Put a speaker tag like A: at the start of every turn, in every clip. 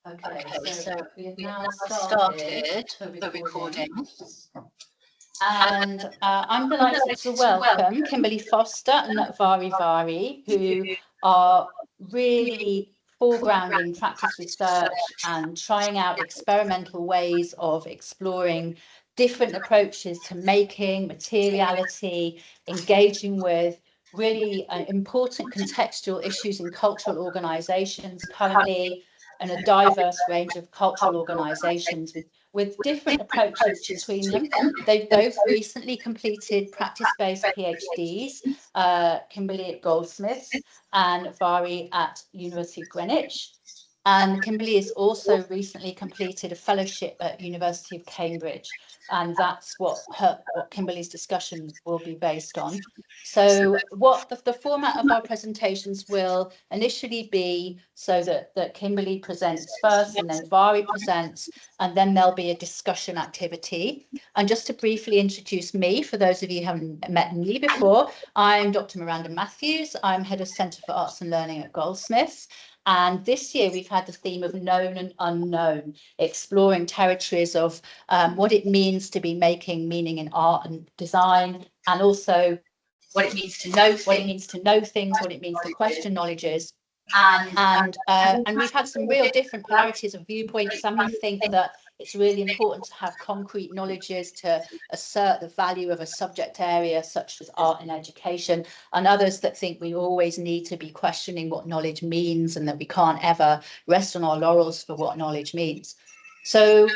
A: Okay, so we've now started the recording. And I'm delighted to welcome Kimberley Foster and Mhairi Vari, who are really foregrounding practice research and trying out experimental ways of exploring different approaches to making, materiality, engaging with really important contextual issues in cultural organisations currently, and a diverse range of cultural organisations with different approaches between them. They've both recently completed practice-based PhDs, Kimberley at Goldsmiths and Vari at University of Greenwich. And Kimberley has also recently completed a fellowship at University of Cambridge, and that's what Kimberley's discussion will be based on. So what the format of our presentations will initially be so that Kimberley presents first and then Vari presents, and then there'll be a discussion activity. And just to briefly introduce me, for those of you who haven't met me before, I'm Dr. Miranda Matthews. I'm Head of Centre for Arts and Learning at Goldsmiths. And this year we've had the theme of known and unknown, exploring territories of what it means to be making meaning in art and design, and also what it means to know things, what it means to question knowledges. And we've had some real different polarities of viewpoints. Some who think that it's really important to have concrete knowledges to assert the value of a subject area such as art and education, and others that think we always need to be questioning what knowledge means and that we can't ever rest on our laurels for what knowledge means. So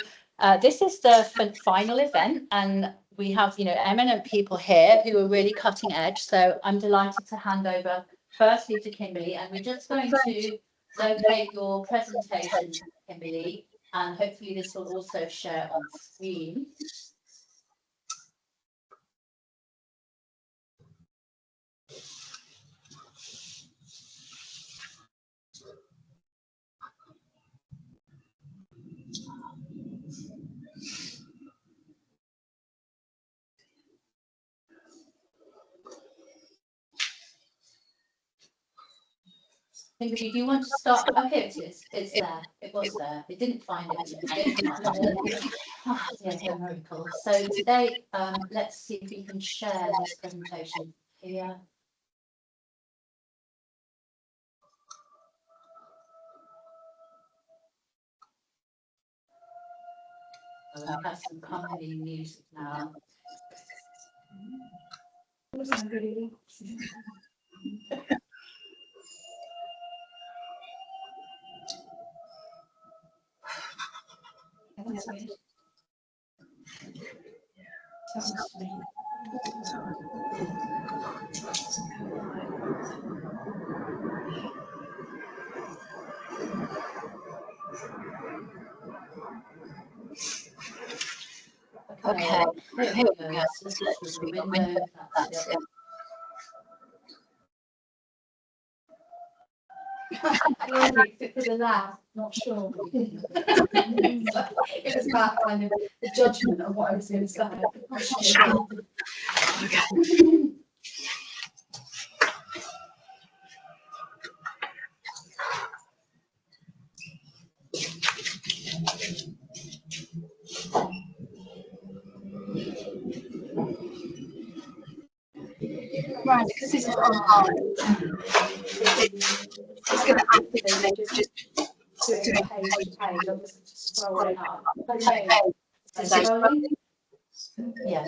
A: this is the final event, and we have, eminent people here who are really cutting edge. So I'm delighted to hand over firstly to Kimberley, and we're just going to locate your presentation, Kimberley, and hopefully this will also share on screen. Kimberley, do you want to start? Oh, here it is. It's there. It was there. It didn't find it. Yes, a miracle. So today, let's see if we can share this presentation here. We have some accompanying music now. That's weird. Okay, here we go. This is the window. That's it. It was a laugh, not sure. It was about kind of the judgment of what I was going to say. Okay. Right, because this is online, it's going to activate just doing page to page. I'm just scrolling up. Okay. Scrolling? Yeah.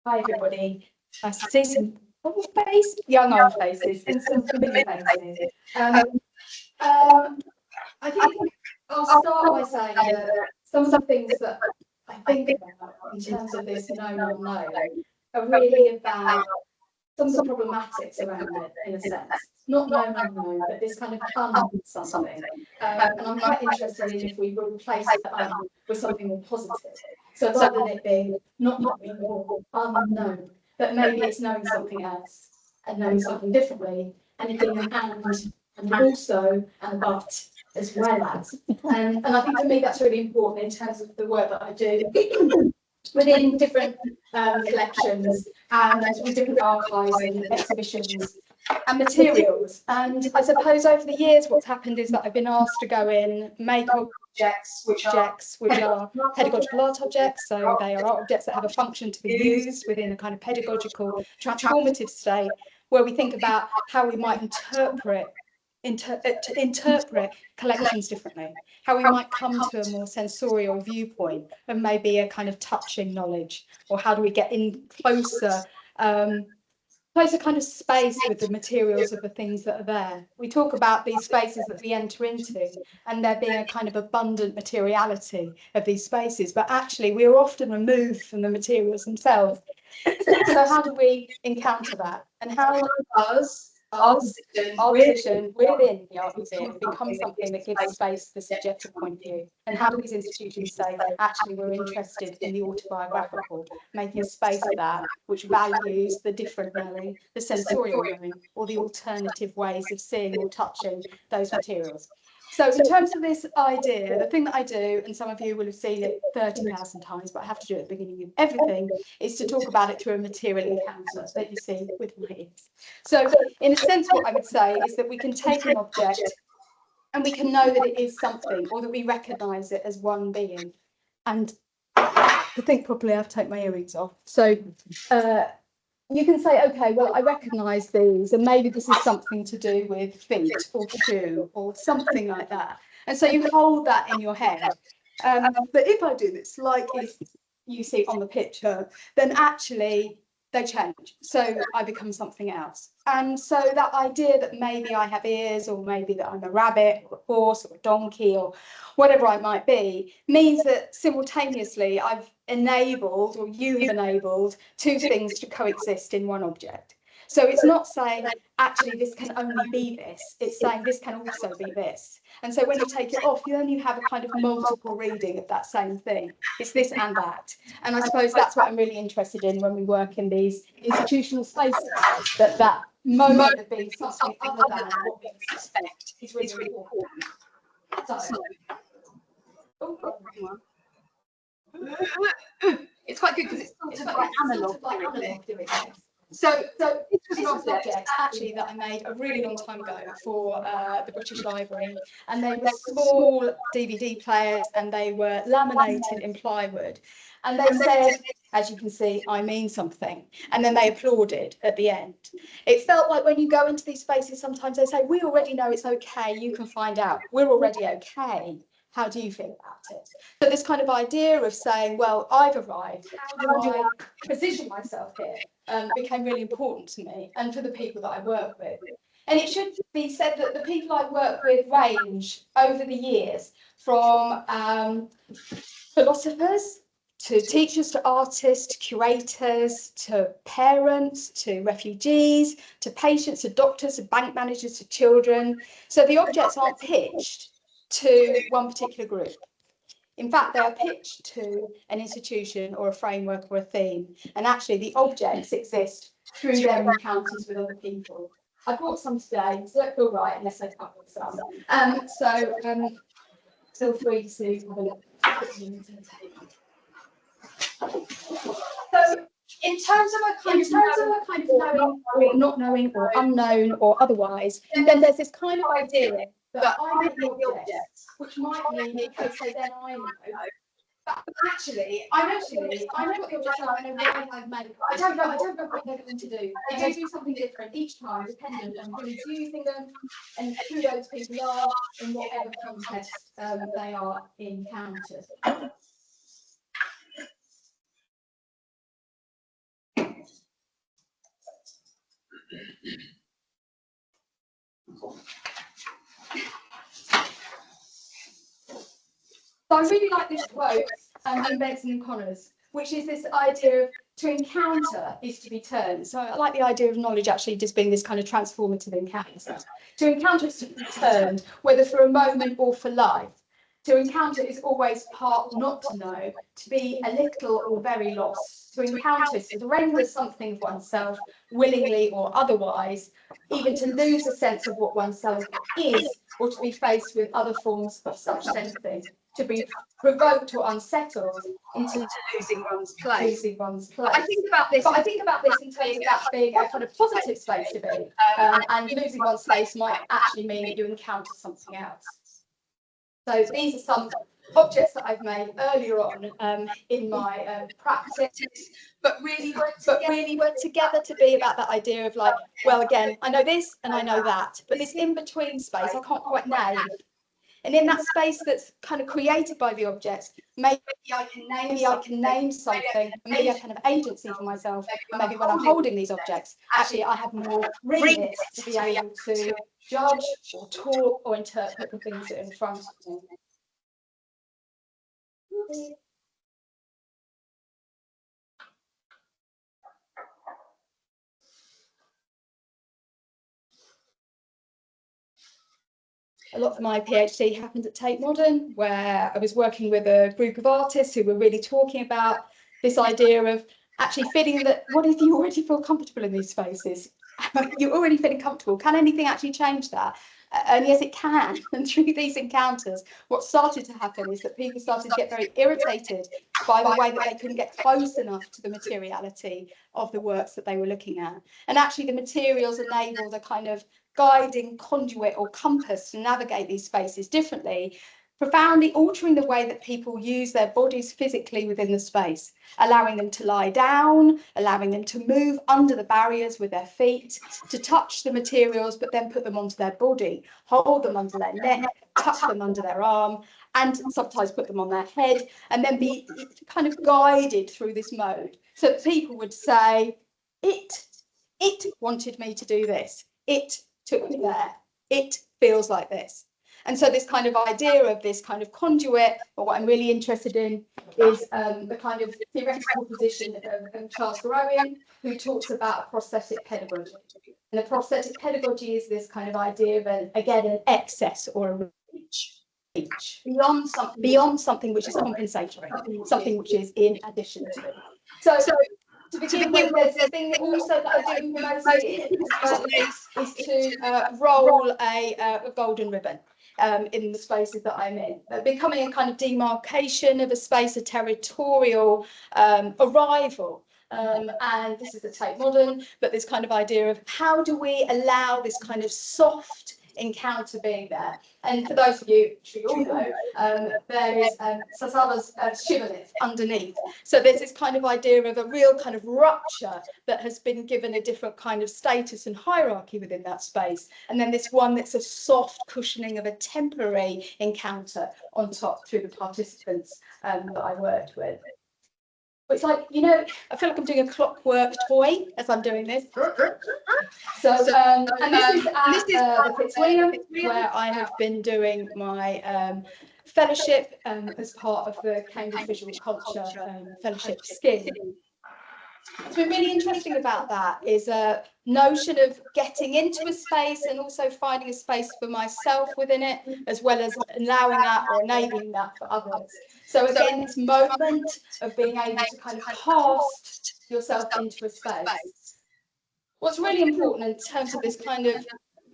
A: Hi, everybody. Nice to see some young old faces and some familiar faces. I think I'll start by saying that some of the things that I think about in terms of this known or unknown are really about some of the problematics around it, in a sense. Not known or unknown, but this kind of something. And I'm quite interested in if we replace the with something more positive. So rather than it being not knowing or unknown, but maybe it's knowing something else and knowing something differently, and it being an and also and but as well as. And I think for me that's really important in terms of the work that I do within different collections and with different archives and exhibitions
B: and materials. And I suppose over the years what's happened is that I've been asked to go in, make objects which are pedagogical art objects, so they are art objects that have a function to be used within a kind of pedagogical transformative state, where we think about how we might interpret collections differently, how we might come to a more sensorial viewpoint and maybe a kind of touching knowledge, or how do we get in closer kind of space with the materials of the things that are there. We talk about these spaces that we enter into and there being a kind of abundant materiality of these spaces, but actually we are often removed from the materials themselves. So how do we encounter that, and how does our position within the art museum become something that gives space to the subjective point of view? And how do these institutions say, actually, we're interested in the autobiographical, making space for that, which values the different knowing, the sensorial knowing, or the alternative ways of seeing or touching those materials? So in terms of this idea, the thing that I do, and some of you will have seen it 30,000 times, but I have to do it at the beginning of everything, is to talk about it through a material encounter that you see with my ears. So in a sense, what I would say is that we can take an object and we can know that it is something, or that we recognise it as one being. And to think properly, I have to take my earrings off. So you can say, okay, well, I recognise these, and maybe this is something to do with feet or shoe or something like that. And so you hold that in your head. But if I do this, like if you see on the picture, then actually they change. So I become something else. And so that idea that maybe I have ears, or maybe that I'm a rabbit or a horse or a donkey or whatever I might be, means that simultaneously I've enabled, or you have enabled, two things to coexist in one object. So it's not saying, actually, this can only be this. It's saying this can also be this. And so when you take it off, you have a kind of multiple reading of that same thing. It's this and that. And I suppose that's what I'm really interested in when we work in these institutional spaces, that moment of being something other than what we suspect is really important. So, it's quite good because it's sort of like analog doing this. So this was an object actually that I made a really long time ago for the British Library, and they were small DVD players and they were laminated in plywood, and they said, as you can see, I mean something, and then they applauded at the end. It felt like when you go into these spaces, sometimes they say, we already know it's okay, you can find out, we're already okay. How do you feel about it? So this kind of idea of saying, well, I've arrived, how do I position myself here, became really important to me and for the people that I work with. And it should be said that the people I work with range over the years from philosophers to teachers to artists to curators to parents to refugees to patients to doctors to bank managers to children. So the objects aren't pitched to one particular group. In fact, they are pitched to an institution or a framework or a theme, and actually the objects exist through their encounters with other people. I brought some today, so don't feel right unless I come with some. Feel free to have a look. So, in terms of a kind of knowing or not knowing or unknown or otherwise, then there's this kind of idea that I make the objects, which might mean because then I know. But actually, I know what the objects are, I know why I've made them. I don't know what they're going to do. They do something different each time, dependent on who's using them and who those people are in whatever context they are encountered. So I really like this quote from Benson and Connors, which is this idea of to encounter is to be turned. So I like the idea of knowledge actually just being this kind of transformative encounter. To encounter is to be turned, whether for a moment or for life. To encounter is always part not to know, to be a little or very lost. To encounter is to surrender something of oneself, willingly or otherwise, even to lose a sense of what oneself is, or to be faced with other forms of such sensing. to be provoked or unsettled into
C: losing one's place.
B: But I think about this in terms of that being a kind of positive space to be, and losing one's place might actually mean that you encounter something else. So these are some objects that I've made earlier on in my practice, but really work together to be about that idea of like, well, again, I know this and I know that, but this in-between space I can't quite name. And in that space that's kind of created by the objects, maybe I can name something, and maybe I can have agency for myself. And maybe when I'm holding these objects, actually I have more remit to be able to judge or talk or interpret the things that are in front of me. A lot of my PhD happened at Tate Modern, where I was working with a group of artists who were really talking about this idea of actually feeling that, what if you already feel comfortable in these spaces? You're already feeling comfortable. Can anything actually change that? And yes, it can. And through these encounters, what started to happen is that people started to get very irritated by the way that they couldn't get close enough to the materiality of the works that they were looking at. And actually the materials enabled a kind of guiding conduit or compass to navigate these spaces differently, profoundly altering the way that people use their bodies physically within the space, allowing them to lie down, allowing them to move under the barriers with their feet, to touch the materials, but then put them onto their body, hold them under their neck, touch them under their arm, and sometimes put them on their head, and then be kind of guided through this mode. So that people would say, it wanted me to do this. It took me there. It feels like this. And so this kind of idea of this kind of conduit, or what I'm really interested in, is the kind of theoretical position of Charles Garoyan, who talks about a prosthetic pedagogy. And a prosthetic pedagogy is this kind of idea of, an excess or a reach beyond something which is compensatory, something which is in addition to. So to begin with, there's a thing also that I do mostly is to roll a golden ribbon in the spaces that I'm in, becoming a kind of demarcation of a space, a territorial arrival. And this is the Tate Modern, but this kind of idea of how do we allow this kind of soft encounter being there. And for those of you, which we all know, there is Sasava's shibboleth underneath. So there's this kind of idea of a real kind of rupture that has been given a different kind of status and hierarchy within that space. And then this one that's a soft cushioning of a temporary encounter on top through the participants that I worked with. It's like, you know, I feel like I'm doing a clockwork toy as I'm doing this. So, and this is at the Fitzwilliam, where I have been doing my fellowship as part of the Cambridge Visual Culture Fellowship scheme. What's been really interesting about that is a notion of getting into a space and also finding a space for myself within it, as well as allowing that or enabling that for others. So again, this moment of being able to kind of cast yourself into a space. What's really important in terms of this kind of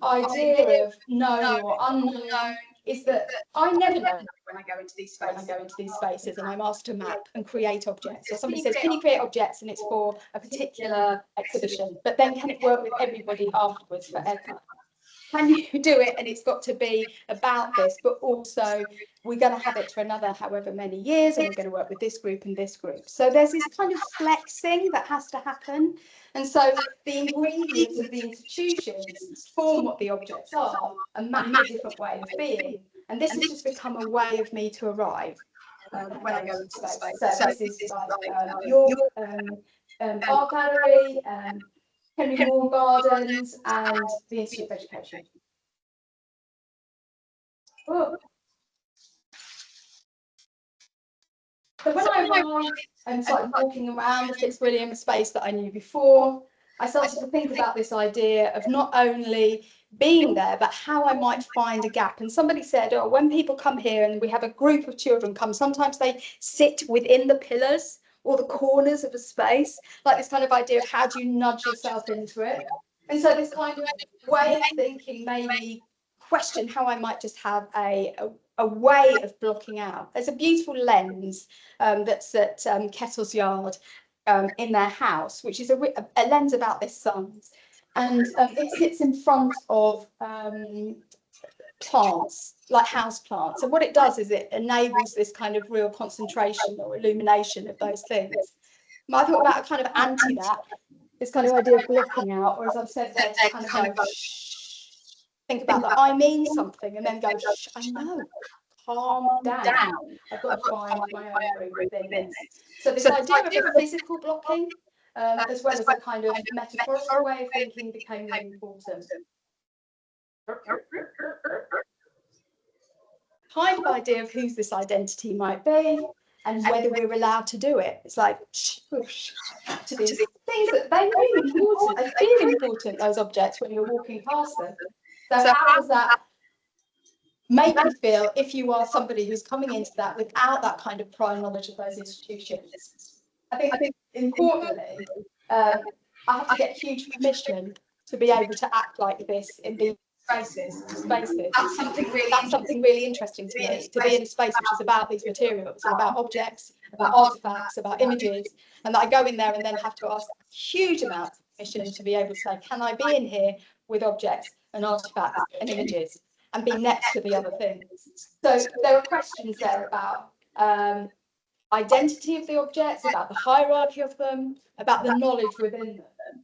B: idea of known or unknown is that I never know when I go into these spaces and I'm asked to map and create objects. Or somebody says, can you create objects, and it's for a particular exhibition, but then can it work with everybody afterwards forever? Can you do it, and it's got to be about this, but also we're going to have it for another however many years, and we're going to work with this group and this group. So there's this kind of flexing that has to happen. And so the ingredients of the institutions form what the objects are and map a different way of being. And this has just become a way of me to arrive when I go into space. So this is like your art gallery, Henry Moore Gardens, and the Institute of Education. Oh. So when I arrived and started walking around the Fitzwilliam space that I knew before, I started to think about this idea of not only being there, but how I might find a gap. And somebody said, oh, when people come here and we have a group of children come, sometimes they sit within the pillars or the corners of a space, like this kind of idea of how do you nudge yourself into it. And so this kind of way of thinking made me question how I might just have a a way of blocking out. There's a beautiful lens that's at Kettle's Yard in their house, which is a lens about this size, and it sits in front of plants, like house plants. And what it does is it enables this kind of real concentration or illumination of those things. I thought about kind of anti that, this kind of idea of blocking out, or as I've said there, to kind of go, shh, think about that. I mean something, and then go, shh, I know, calm down. I've got to find my own route within this. So this idea of a physical blocking, as well as a kind of metaphorical way of thinking, became really important. Kind of idea of whose this identity might be and whether we're allowed to do it. It's like push to these things that they're really important. They feel important, those objects, when you're walking past them. So how does that make you feel if you are somebody who's coming into that without that kind of prior knowledge of those institutions? I think importantly, I have to get huge permission to be able to act like this in these spaces. That's something really interesting to me, to be in a space which is about these materials, and about objects, about artifacts, about images, and that I go in there and then have to ask huge amounts of permission to be able to say, can I be in here with objects and artifacts and images and be next to the other things? So there are questions there about identity of the objects, about the hierarchy of them, about the knowledge within them.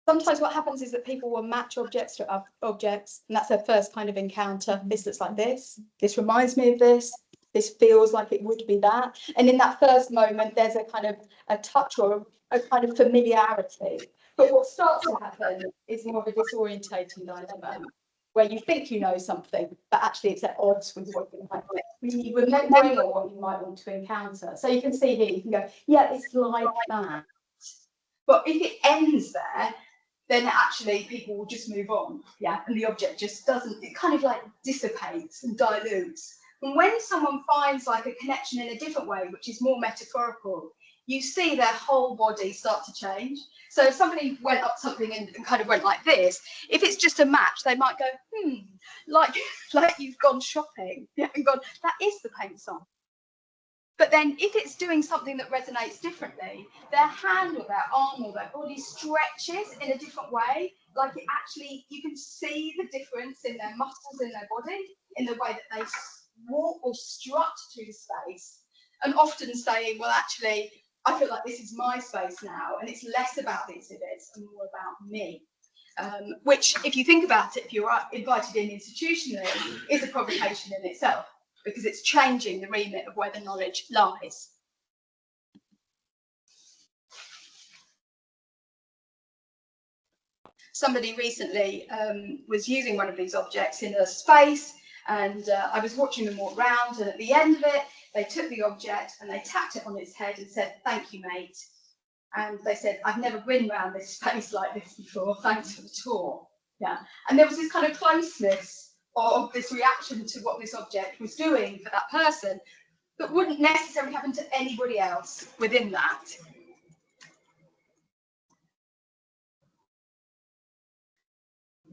B: Sometimes what happens is that people will match objects to objects, and that's their first kind of encounter. This looks like this reminds me of this feels like it would be that. And in that first moment, there's a kind of a touch or a kind of familiarity. But what starts to happen is more of a disorientating dilemma, where you think you know something, but actually it's at odds with what you might be remembering or what you might want to encounter. So you can see here, you can go, yeah, it's like that. But if it ends there, then actually people will just move on, yeah, and the object just doesn't, it kind of like dissipates and dilutes. And when someone finds like a connection in a different way, which is more metaphorical, you see their whole body start to change. So if somebody went up something and kind of went like this, if it's just a match, they might go, like you've gone shopping, yeah, and gone, that is the paint song. But then if it's doing something that resonates differently, their hand or their arm or their body stretches in a different way, like it actually, you can see the difference in their muscles in their body, in the way that they walk or strut through the space, and often saying, well, actually, I feel like this is my space now, and it's less about the exhibits and more about me. Which, if you think about it, if you're invited in institutionally, is a provocation in itself, because it's changing the remit of where the knowledge lies. Somebody recently was using one of these objects in a space, and I was watching them walk around, and at the end of it, they took the object and they tapped it on its head and said, "Thank you, mate." And they said, "I've never been around this space like this before, thanks for the tour." Yeah. And there was this kind of closeness of this reaction to what this object was doing for that person that wouldn't necessarily happen to anybody else within that.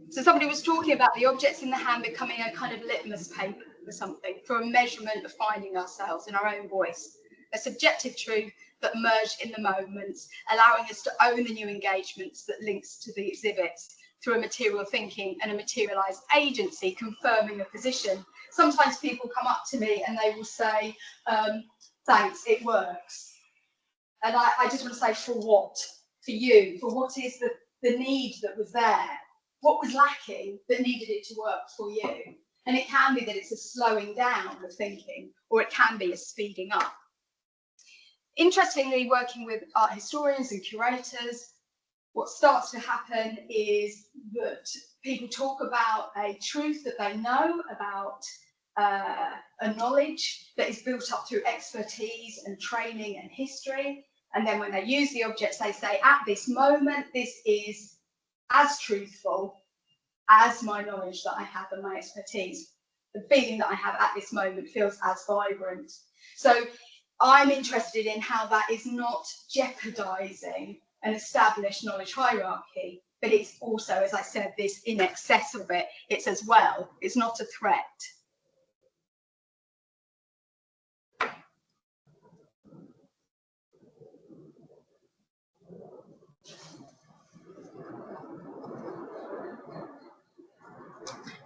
B: So somebody was talking about the objects in the hand becoming a kind of litmus paper for something, for a measurement of finding ourselves in our own voice, a subjective truth that emerged in the moments, allowing us to own the new engagements that links to the exhibits through a material thinking and a materialized agency, confirming a position. Sometimes people come up to me and they will say, thanks, it works. And I just want to say, for what? For you? For what is the need that was there? What was lacking that needed it to work for you? And it can be that it's a slowing down of thinking, or it can be a speeding up. Interestingly, working with art historians and curators, what starts to happen is that people talk about a truth that they know about, a knowledge that is built up through expertise and training and history. And then when they use the objects, they say, at this moment, this is as truthful as my knowledge that I have and my expertise. The feeling that I have at this moment feels as vibrant. So I'm interested in how that is not jeopardizing an established knowledge hierarchy, but it's also, as I said, this in excess of it. It's as well, it's not a threat.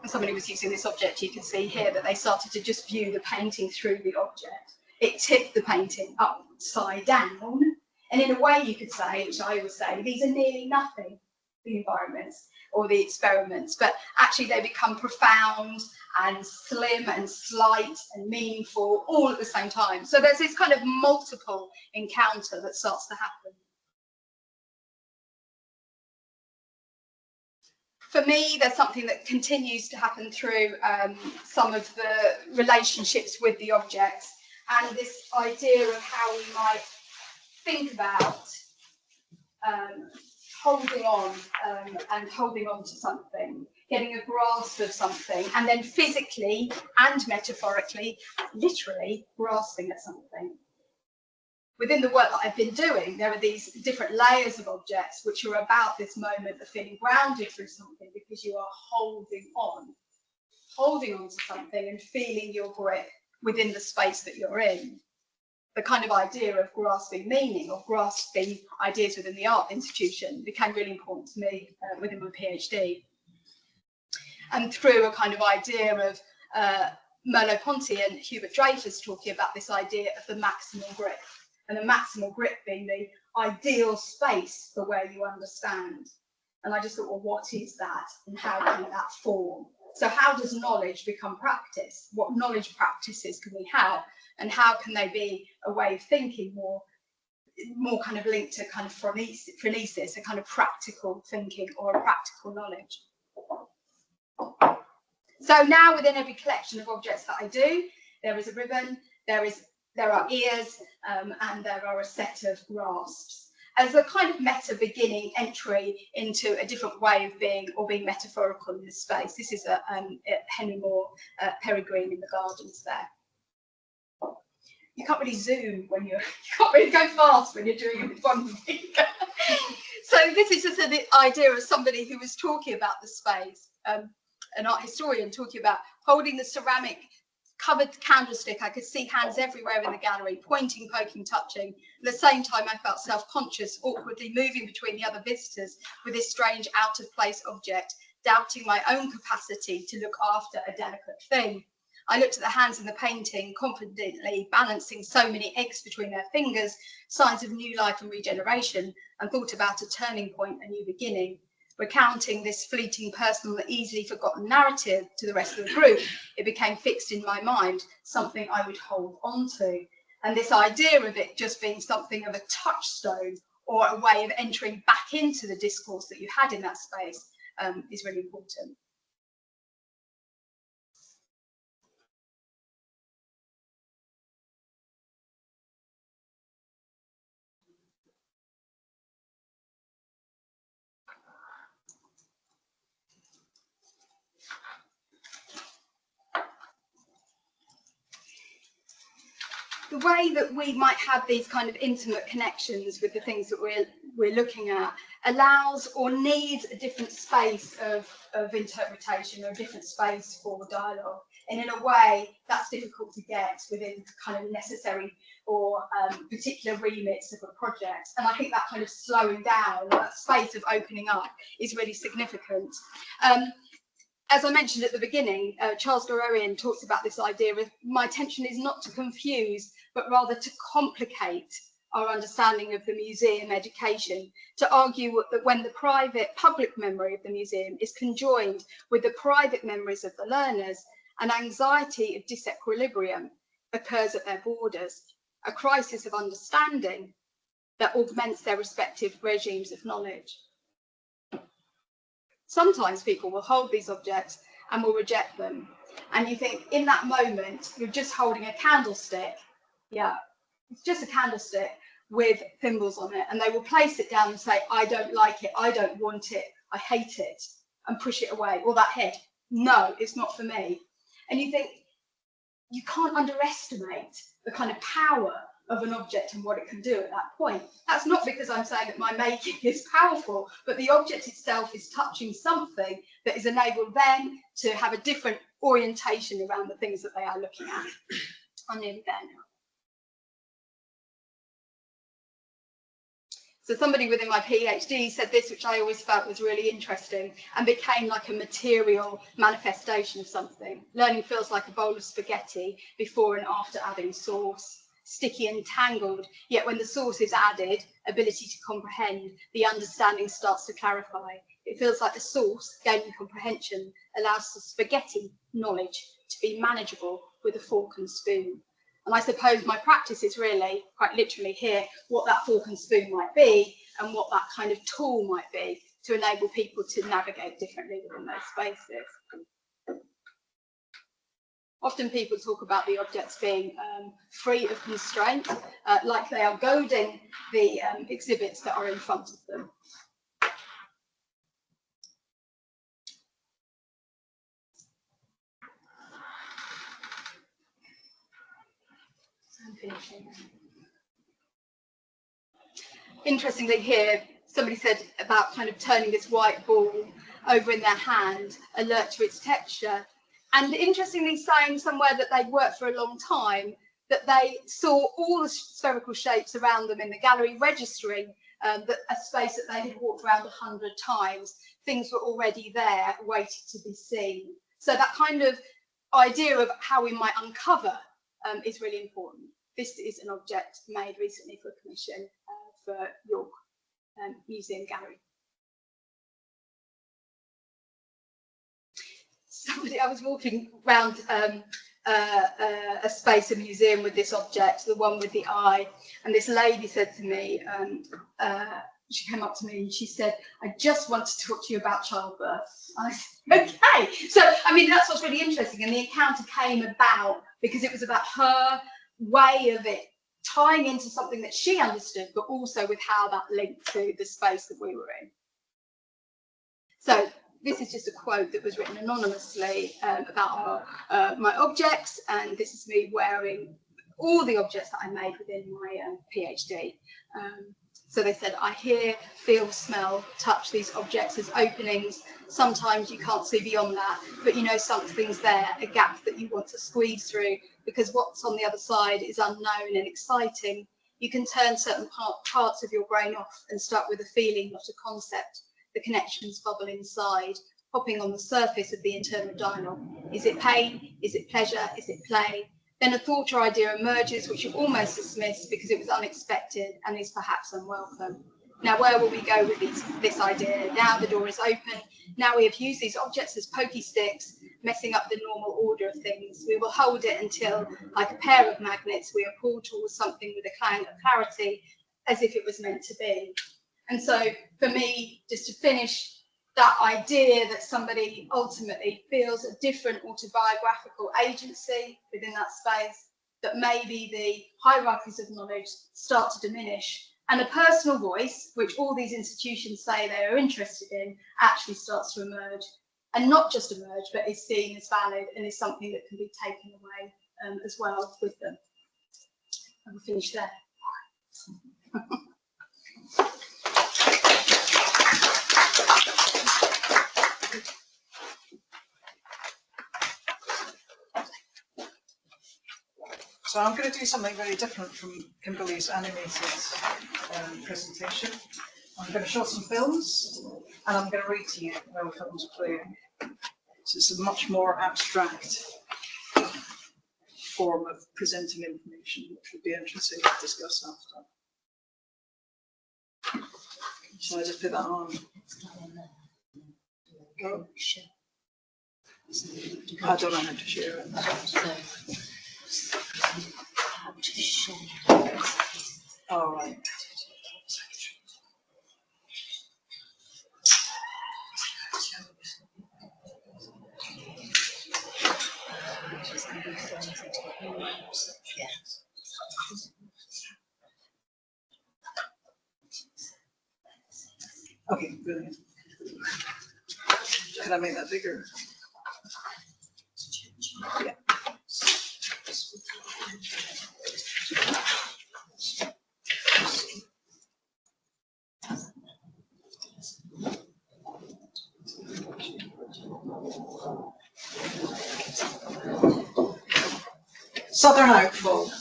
B: And somebody was using this object, you can see here that they started to just view the painting through the object. It tipped the painting upside down. And in a way you could say, which I would say, these are nearly nothing, the environments or the experiments, but actually they become profound and slim and slight and meaningful all at the same time. So there's this kind of multiple encounter that starts to happen. For me, there's something that continues to happen through some of the relationships with the objects, and this idea of how we might think about holding on and holding on to something, getting a grasp of something, and then physically and metaphorically, literally grasping at something. Within the work that I've been doing, there are these different layers of objects which are about this moment of feeling grounded through something, because you are holding on to something and feeling your grip within the space that you're in. The kind of idea of grasping meaning or grasping ideas within the art institution became really important to me within my PhD. And through a kind of idea of Merleau-Ponty and Hubert Dreyfus talking about this idea of the maximal grip, and the maximal grip being the ideal space for where you understand. And I just thought, well, what is that and how can that form? So how does knowledge become practice? What knowledge practices can we have, and how can they be a way of thinking more kind of linked to kind of phronesis, a kind of practical thinking or a practical knowledge? So now within every collection of objects that I do, there is a ribbon, there are ears, and there are a set of grasps as a kind of meta beginning entry into a different way of being, or being metaphorical in this space. This is a Henry Moore Peregrine in the Gardens there. You can't really zoom when you can't really go fast when you're doing it with one finger. So this is just the idea of somebody who was talking about the space, an art historian talking about holding the ceramic covered candlestick. I could see hands everywhere in the gallery, pointing, poking, touching. At the same time, I felt self-conscious, awkwardly moving between the other visitors with this strange out-of-place object, doubting my own capacity to look after a delicate thing. I looked at the hands in the painting, confidently balancing so many eggs between their fingers, signs of new life and regeneration, and thought about a turning point, a new beginning. Recounting this fleeting, personal, easily forgotten narrative to the rest of the group, it became fixed in my mind, something I would hold on to. And this idea of it just being something of a touchstone or a way of entering back into the discourse that you had in that space is really important. The way that we might have these kind of intimate connections with the things that we're looking at allows or needs a different space of interpretation, or a different space for dialogue. And in a way, that's difficult to get within kind of necessary or particular remits of a project. And I think that kind of slowing down, that space of opening up, is really significant. As I mentioned at the beginning, Charles Gorowian talks about this idea of my intention is not to confuse, but rather to complicate our understanding of the museum education, to argue that when the private public memory of the museum is conjoined with the private memories of the learners, an anxiety of disequilibrium occurs at their borders, a crisis of understanding that augments their respective regimes of knowledge. Sometimes people will hold these objects and will reject them. And you think in that moment, you're just holding a candlestick. Yeah, it's just a candlestick with thimbles on it. And they will place it down and say, I don't like it, I don't want it, I hate it, and push it away. Or that head, no, it's not for me. And you think, you can't underestimate the kind of power of an object and what it can do at that point. That's not because I'm saying that my making is powerful, but the object itself is touching something that has enabled them to have a different orientation around the things that they are looking at. I'm nearly there now. So somebody within my PhD said this, which I always felt was really interesting and became like a material manifestation of something. Learning feels like a bowl of spaghetti before and after adding sauce. Sticky and tangled, yet when the sauce is added, ability to comprehend, the understanding starts to clarify. It feels like the sauce, gaining comprehension, allows the spaghetti knowledge to be manageable with a fork and spoon. And I suppose my practice is really, quite literally here, what that fork and spoon might be and what that kind of tool might be to enable people to navigate differently within those spaces. Often people talk about the objects being free of constraint, like they are goading the exhibits that are in front of them. I'm finishing. Interestingly here, somebody said about kind of turning this white ball over in their hand, alert to its texture. And interestingly saying somewhere that they'd worked for a long time, that they saw all the spherical shapes around them in the gallery, registering that a space that they had walked around 100 times, things were already there, waiting to be seen. So that kind of idea of how we might uncover is really important. This is an object made recently for a commission for York Museum Gallery. I was walking around a space, a museum with this object, the one with the eye, and this lady said to me, she came up to me and she said, I just want to talk to you about childbirth. I said, okay. So, I mean, that's what's really interesting. And the encounter came about because it was about her way of it tying into something that she understood, but also with how that linked to the space that we were in. So this is just a quote that was written anonymously about my objects, and this is me wearing all the objects that I made within my PhD. So they said, I hear, feel, smell, touch these objects as openings. Sometimes you can't see beyond that, but you know something's there, a gap that you want to squeeze through, because what's on the other side is unknown and exciting. You can turn certain parts of your brain off and start with a feeling, not a concept. The connections bubble inside, hopping on the surface of the internal dialogue. Is it pain? Is it pleasure? Is it play? Then a thought or idea emerges which you almost dismiss because it was unexpected and is perhaps unwelcome. Now where will we go with this idea? Now the door is open. Now we have used these objects as pokey sticks, messing up the normal order of things. We will hold it until, like a pair of magnets, we are pulled towards something with a clang of clarity, as if it was meant to be. And so for me, just to finish, that idea that somebody ultimately feels a different autobiographical agency within that space, that maybe the hierarchies of knowledge start to diminish, and a personal voice, which all these institutions say they are interested in, actually starts to emerge. And not just emerge, but is seen as valid and is something that can be taken away as well with them. I will finish there.
C: So I'm going to do something very different from Kimberley's animated presentation. I'm going to show some films, and I'm going to read to you while the films are playing. So it's a much more abstract form of presenting information, which would be interesting to discuss after. Shall I just put that on? Oh. I don't know how to share it.
D: How to share.
C: All right. Okay, brilliant. Can I make that bigger? Yeah. Southern Outfall.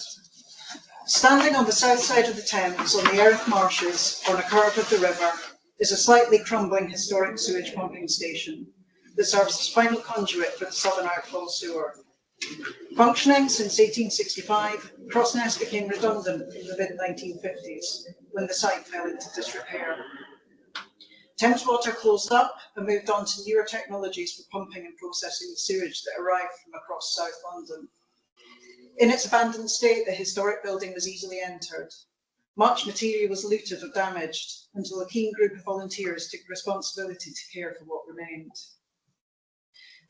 C: Standing on the south side of the Thames on the Erith Marshes on a curve of the river is a slightly crumbling historic sewage pumping station that serves as final conduit for the Southern Outfall sewer. Functioning since 1865, Crossness became redundant in the mid-1950s when the site fell into disrepair. Thames Water closed up and moved on to newer technologies for pumping and processing the sewage that arrived from across South London. In its abandoned state, the historic building was easily entered. Much material was looted or damaged until a keen group of volunteers took responsibility to care for what remained.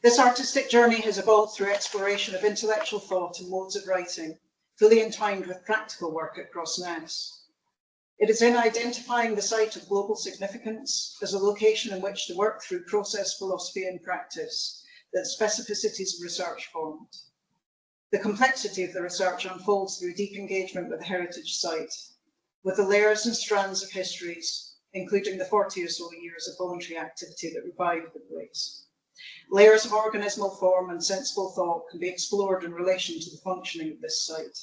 C: This artistic journey has evolved through exploration of intellectual thought and modes of writing, fully entwined with practical work at Crossness. It is in identifying the site of global significance as a location in which to work through process, philosophy and practice that specificities of research formed. The complexity of the research unfolds through deep engagement with the heritage site, with the layers and strands of histories, including the 40 or so years of voluntary activity that revived the place. Layers of organismal form and sensible thought can be explored in relation to the functioning of this site,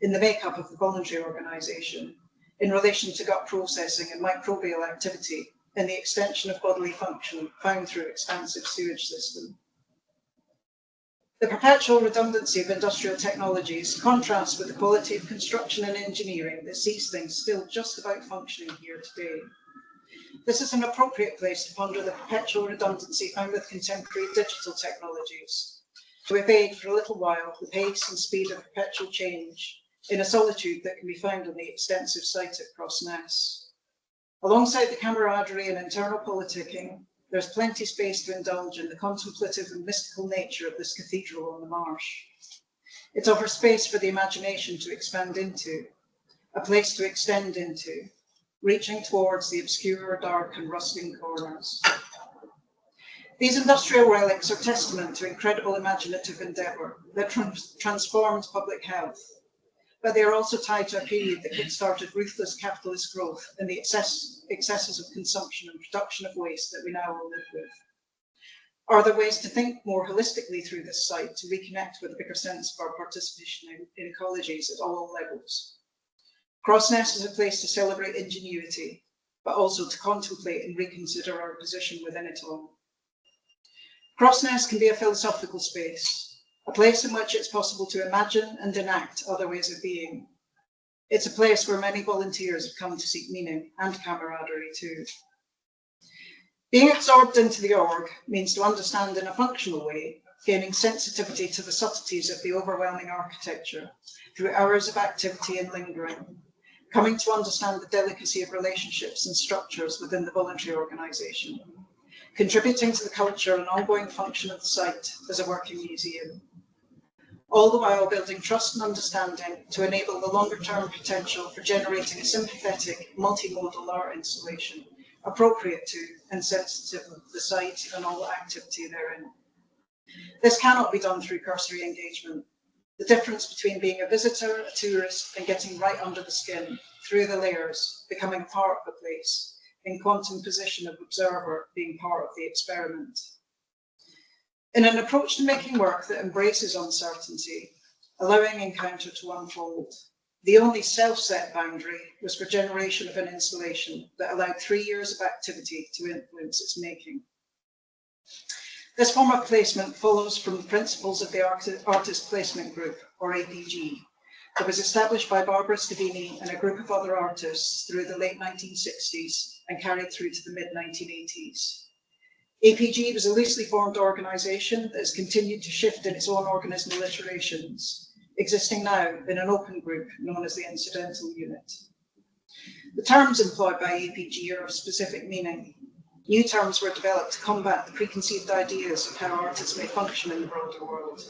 C: in the makeup of the voluntary organisation, in relation to gut processing and microbial activity, and the extension of bodily function found through expansive sewage system. The perpetual redundancy of industrial technologies contrasts with the quality of construction and engineering that sees things still just about functioning here today. This is an appropriate place to ponder the perpetual redundancy found with contemporary digital technologies, to evade for a little while the pace and speed of perpetual change in a solitude that can be found on the extensive site at Crossness. Alongside the camaraderie and internal politicking, there's plenty space to indulge in the contemplative and mystical nature of this cathedral on the marsh. It offers space for the imagination to expand into, a place to extend into, reaching towards the obscure, dark and rusting corners. These industrial relics are testament to incredible imaginative endeavour that transformed public health, but they are also tied to a period that kick-started ruthless capitalist growth and the excesses of consumption and production of waste that we now all live with. Are there ways to think more holistically through this site to reconnect with a bigger sense of our participation in ecologies at all levels? Crossness is a place to celebrate ingenuity, but also to contemplate and reconsider our position within it all. Crossness can be a philosophical space, a place in which it's possible to imagine and enact other ways of being. It's a place where many volunteers have come to seek meaning and camaraderie too. Being absorbed into the org means to understand in a functional way, gaining sensitivity to the subtleties of the overwhelming architecture through hours of activity and lingering, coming to understand the delicacy of relationships and structures within the voluntary organisation, contributing to the culture and ongoing function of the site as a working museum, all the while building trust and understanding to enable the longer-term potential for generating a sympathetic, multimodal art installation appropriate to and sensitive of the site and all activity therein. This cannot be done through cursory engagement. The difference between being a visitor, a tourist, and getting right under the skin, through the layers, becoming part of the place, in quantum position of observer, being part of the experiment. In an approach to making work that embraces uncertainty, allowing encounter to unfold, the only self-set boundary was for generation of an installation that allowed 3 years of activity to influence its making. This form of placement follows from the principles of the Artist Placement Group, or APG, that was established by Barbara Scavini and a group of other artists through the late 1960s and carried through to the mid-1980s. APG was a loosely formed organisation that has continued to shift in its own organismal iterations, existing now in an open group known as the Incidental Unit. The terms employed by APG are of specific meaning. New terms were developed to combat the preconceived ideas of how artists may function in the broader world.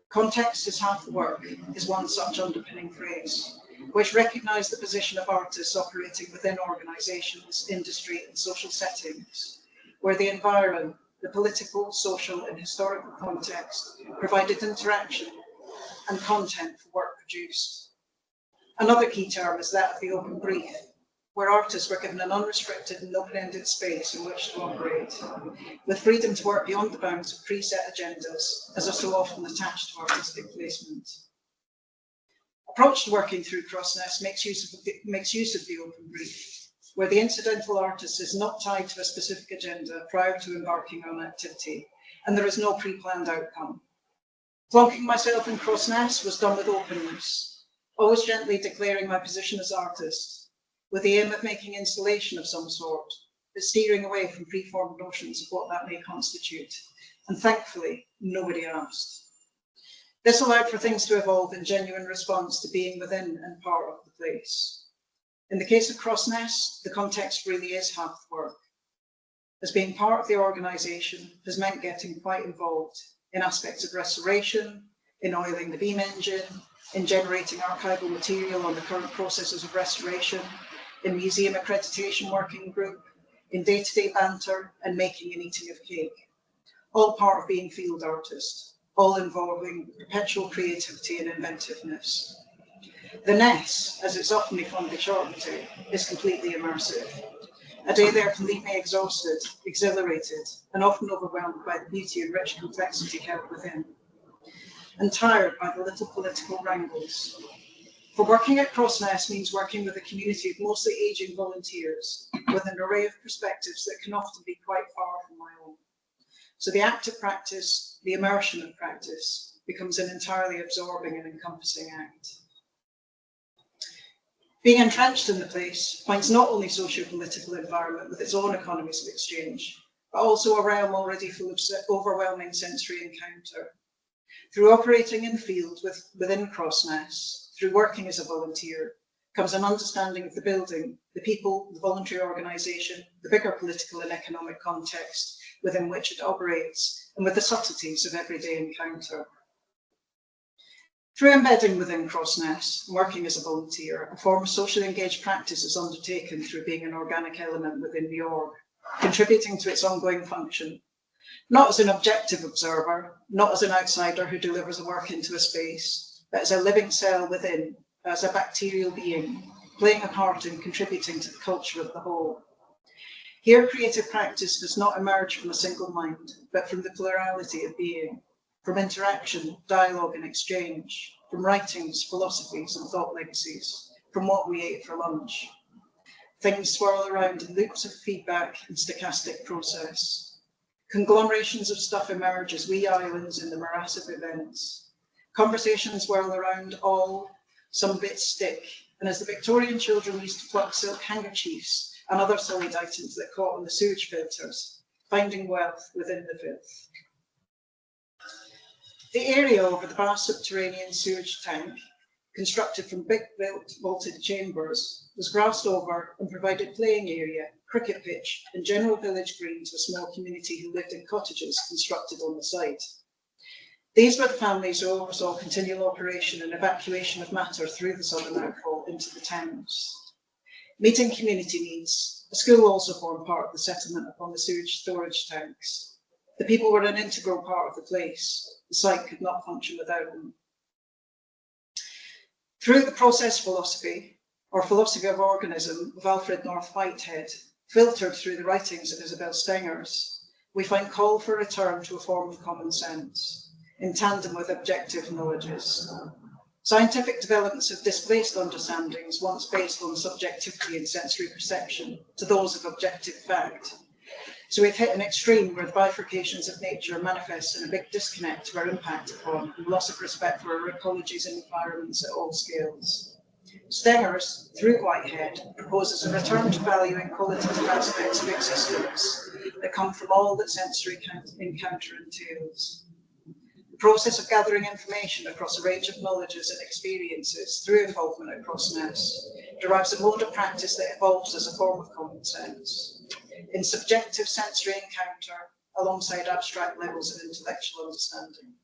C: Context is half the work is one such underpinning phrase, which recognised the position of artists operating within organisations, industry and social settings, where the environment, the political, social and historical context provided interaction and content for work produced. Another key term is that of the open brief, where artists were given an unrestricted and open-ended space in which to operate, with freedom to work beyond the bounds of preset agendas, as are so often attached to artistic placement. approach to working through Crossness makes use of the open brief, where the incidental artist is not tied to a specific agenda prior to embarking on activity, and there is no pre-planned outcome. Plonking myself in Crossness was done with openness, always gently declaring my position as artist, with the aim of making installation of some sort, but steering away from preformed notions of what that may constitute. And thankfully, nobody asked. This allowed for things to evolve in genuine response to being within and part of the place. In the case of Crossness, the context really is half the work. As being part of the organisation has meant getting quite involved in aspects of restoration, in oiling the beam engine, in generating archival material on the current processes of restoration, in museum accreditation working group, in day-to-day banter, and making and eating of cake. All part of being field artist, all involving perpetual creativity and inventiveness. The Ness, as it's often fondly shortened to, is completely immersive. A day there can leave me exhausted, exhilarated, and often overwhelmed by the beauty and rich complexity held within, and tired by the little political wrangles. For working at Crossness means working with a community of mostly ageing volunteers, with an array of perspectives that can often be quite far from my own. So the act of practice, the immersion of practice, becomes an entirely absorbing and encompassing act. Being entrenched in the place finds not only socio-political environment with its own economies of exchange, but also a realm already full of overwhelming sensory encounter. Through operating in the field within Crossness, through working as a volunteer, comes an understanding of the building, the people, the voluntary organisation, the bigger political and economic context within which it operates, and with the subtleties of everyday encounter. Through embedding within Crossness, working as a volunteer, a form of socially engaged practice is undertaken through being an organic element within the org, contributing to its ongoing function, not as an objective observer, not as an outsider who delivers a work into a space, but as a living cell within, as a bacterial being, playing a part in contributing to the culture of the whole. Here, creative practice does not emerge from a single mind, but from the plurality of being, from interaction, dialogue and exchange, from writings, philosophies and thought legacies, from what we ate for lunch. Things swirl around in loops of feedback and stochastic process. Conglomerations of stuff emerge as wee islands in the morass of events. Conversations whirl around all, some bits stick, and as the Victorian children used to pluck silk handkerchiefs and other solid items that caught on the sewage filters, finding wealth within the filth. The area over the vast subterranean sewage tank, constructed from brick-built vaulted chambers, was grassed over and provided playing area, cricket pitch and general village green to a small community who lived in cottages constructed on the site. These were the families who oversaw continual operation and evacuation of matter through the southern outfall into the Thames. Meeting community needs, a school also formed part of the settlement upon the sewage storage tanks. The people were an integral part of the place. The site could not function without them. Through the process philosophy, or philosophy of organism, of Alfred North Whitehead, filtered through the writings of Isabel Stengers, we find call for return to a form of common sense, in tandem with objective knowledges. Scientific developments have displaced understandings once based on subjectivity and sensory perception to those of objective fact. So we've hit an extreme where the bifurcations of nature manifest in a big disconnect to our impact upon and loss of respect for our ecologies and environments at all scales. Stengers, through Whitehead, proposes a return to valuing qualitative aspects of existence that come from all that sensory encounter entails. The process of gathering information across a range of knowledges and experiences through involvement at Crossness derives a mode of practice that evolves as a form of common sense, in subjective sensory encounter alongside abstract levels of intellectual understanding.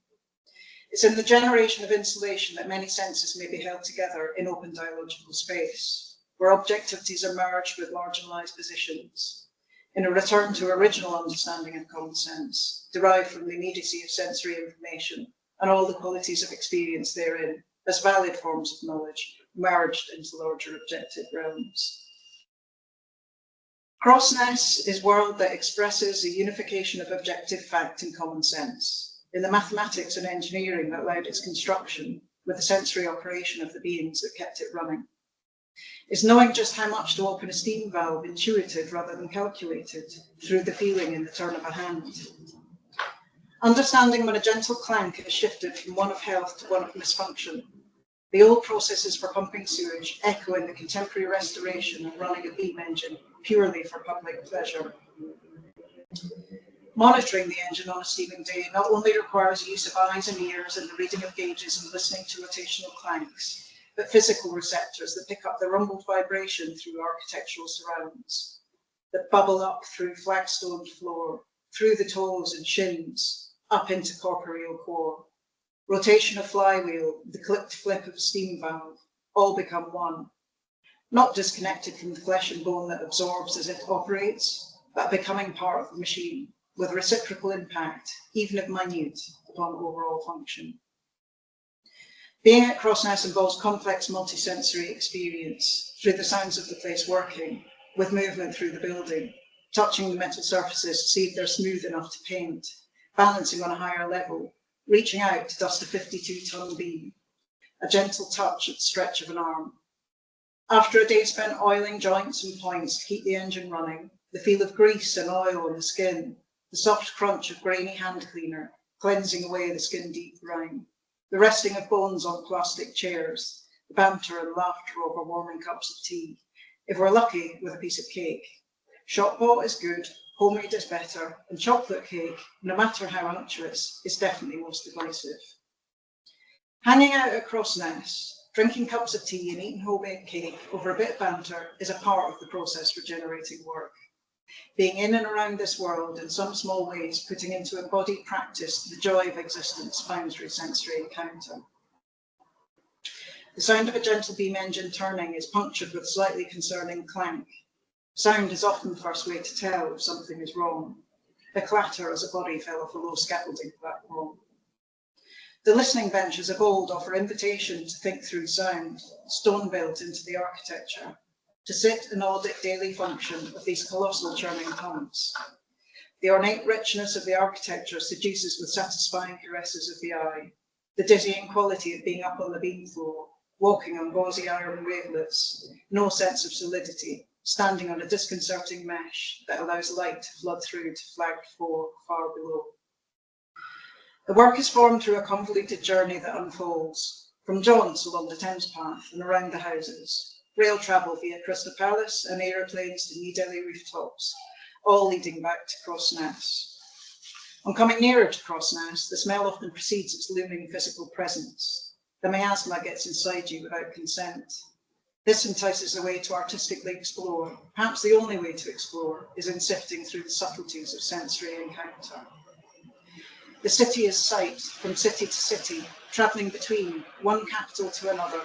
C: It's in the generation of installation that many senses may be held together in open dialogical space, where objectivities are merged with marginalised positions, in a return to original understanding and common sense, derived from the immediacy of sensory information and all the qualities of experience therein, as valid forms of knowledge, merged into larger objective realms. Crossness is world that expresses a unification of objective fact and common sense. In the mathematics and engineering that allowed its construction, with the sensory operation of the beings that kept it running. Is knowing just how much to open a steam valve intuitive rather than calculated, through the feeling in the turn of a hand. Understanding when a gentle clank has shifted from one of health to one of misfunction. The old processes for pumping sewage echo in the contemporary restoration and running a beam engine purely for public pleasure. Monitoring the engine on a steaming day not only requires use of eyes and ears and the reading of gauges and listening to rotational clanks, but physical receptors that pick up the rumbled vibration through architectural surrounds, that bubble up through flagstoned floor, through the toes and shins, up into corporeal core. Rotation of flywheel, the clipped flip of steam valve, all become one. Not disconnected from the flesh and bone that absorbs as it operates, but becoming part of the machine, with reciprocal impact, even if minute, upon overall function. Being at Crossness involves complex multisensory experience through the sounds of the place working, with movement through the building, touching the metal surfaces to see if they're smooth enough to paint, balancing on a higher level, reaching out to dust a 52-ton beam, a gentle touch at the stretch of an arm. After a day spent oiling joints and points to keep the engine running, the feel of grease and oil on the skin, the soft crunch of grainy hand cleaner, cleansing away the skin-deep grime, the resting of bones on plastic chairs, the banter and laughter over warming cups of tea, if we're lucky with a piece of cake. Shop bought is good, homemade is better, and chocolate cake, no matter how unctuous, is definitely most divisive. Hanging out at Crossness, drinking cups of tea and eating homemade cake over a bit of banter is a part of the process for generating work. Being in and around this world in some small ways, putting into embodied practice the joy of existence found through sensory encounter. The sound of a gentle beam engine turning is punctured with slightly concerning clank. Sound is often the first way to tell if something is wrong. The clatter as a body fell off a low scaffolding platform. The listening benches of old offer invitation to think through sound, stone built into the architecture, to sit and audit daily function of these colossal churning pumps. The ornate richness of the architecture seduces with satisfying caresses of the eye, the dizzying quality of being up on the beam floor, walking on gauzy iron wavelets, no sense of solidity, standing on a disconcerting mesh that allows light to flood through to flagged floor far below. The work is formed through a convoluted journey that unfolds, from jaunts along the Thames path and around the houses, rail travel via Crystal Palace and aeroplanes to New Delhi rooftops, all leading back to Crossness. On coming nearer to Crossness, the smell often precedes its looming physical presence. The miasma gets inside you without consent. This entices the way to artistically explore. Perhaps the only way to explore is in sifting through the subtleties of sensory encounter. The city is sight, from city to city, travelling between one capital to another.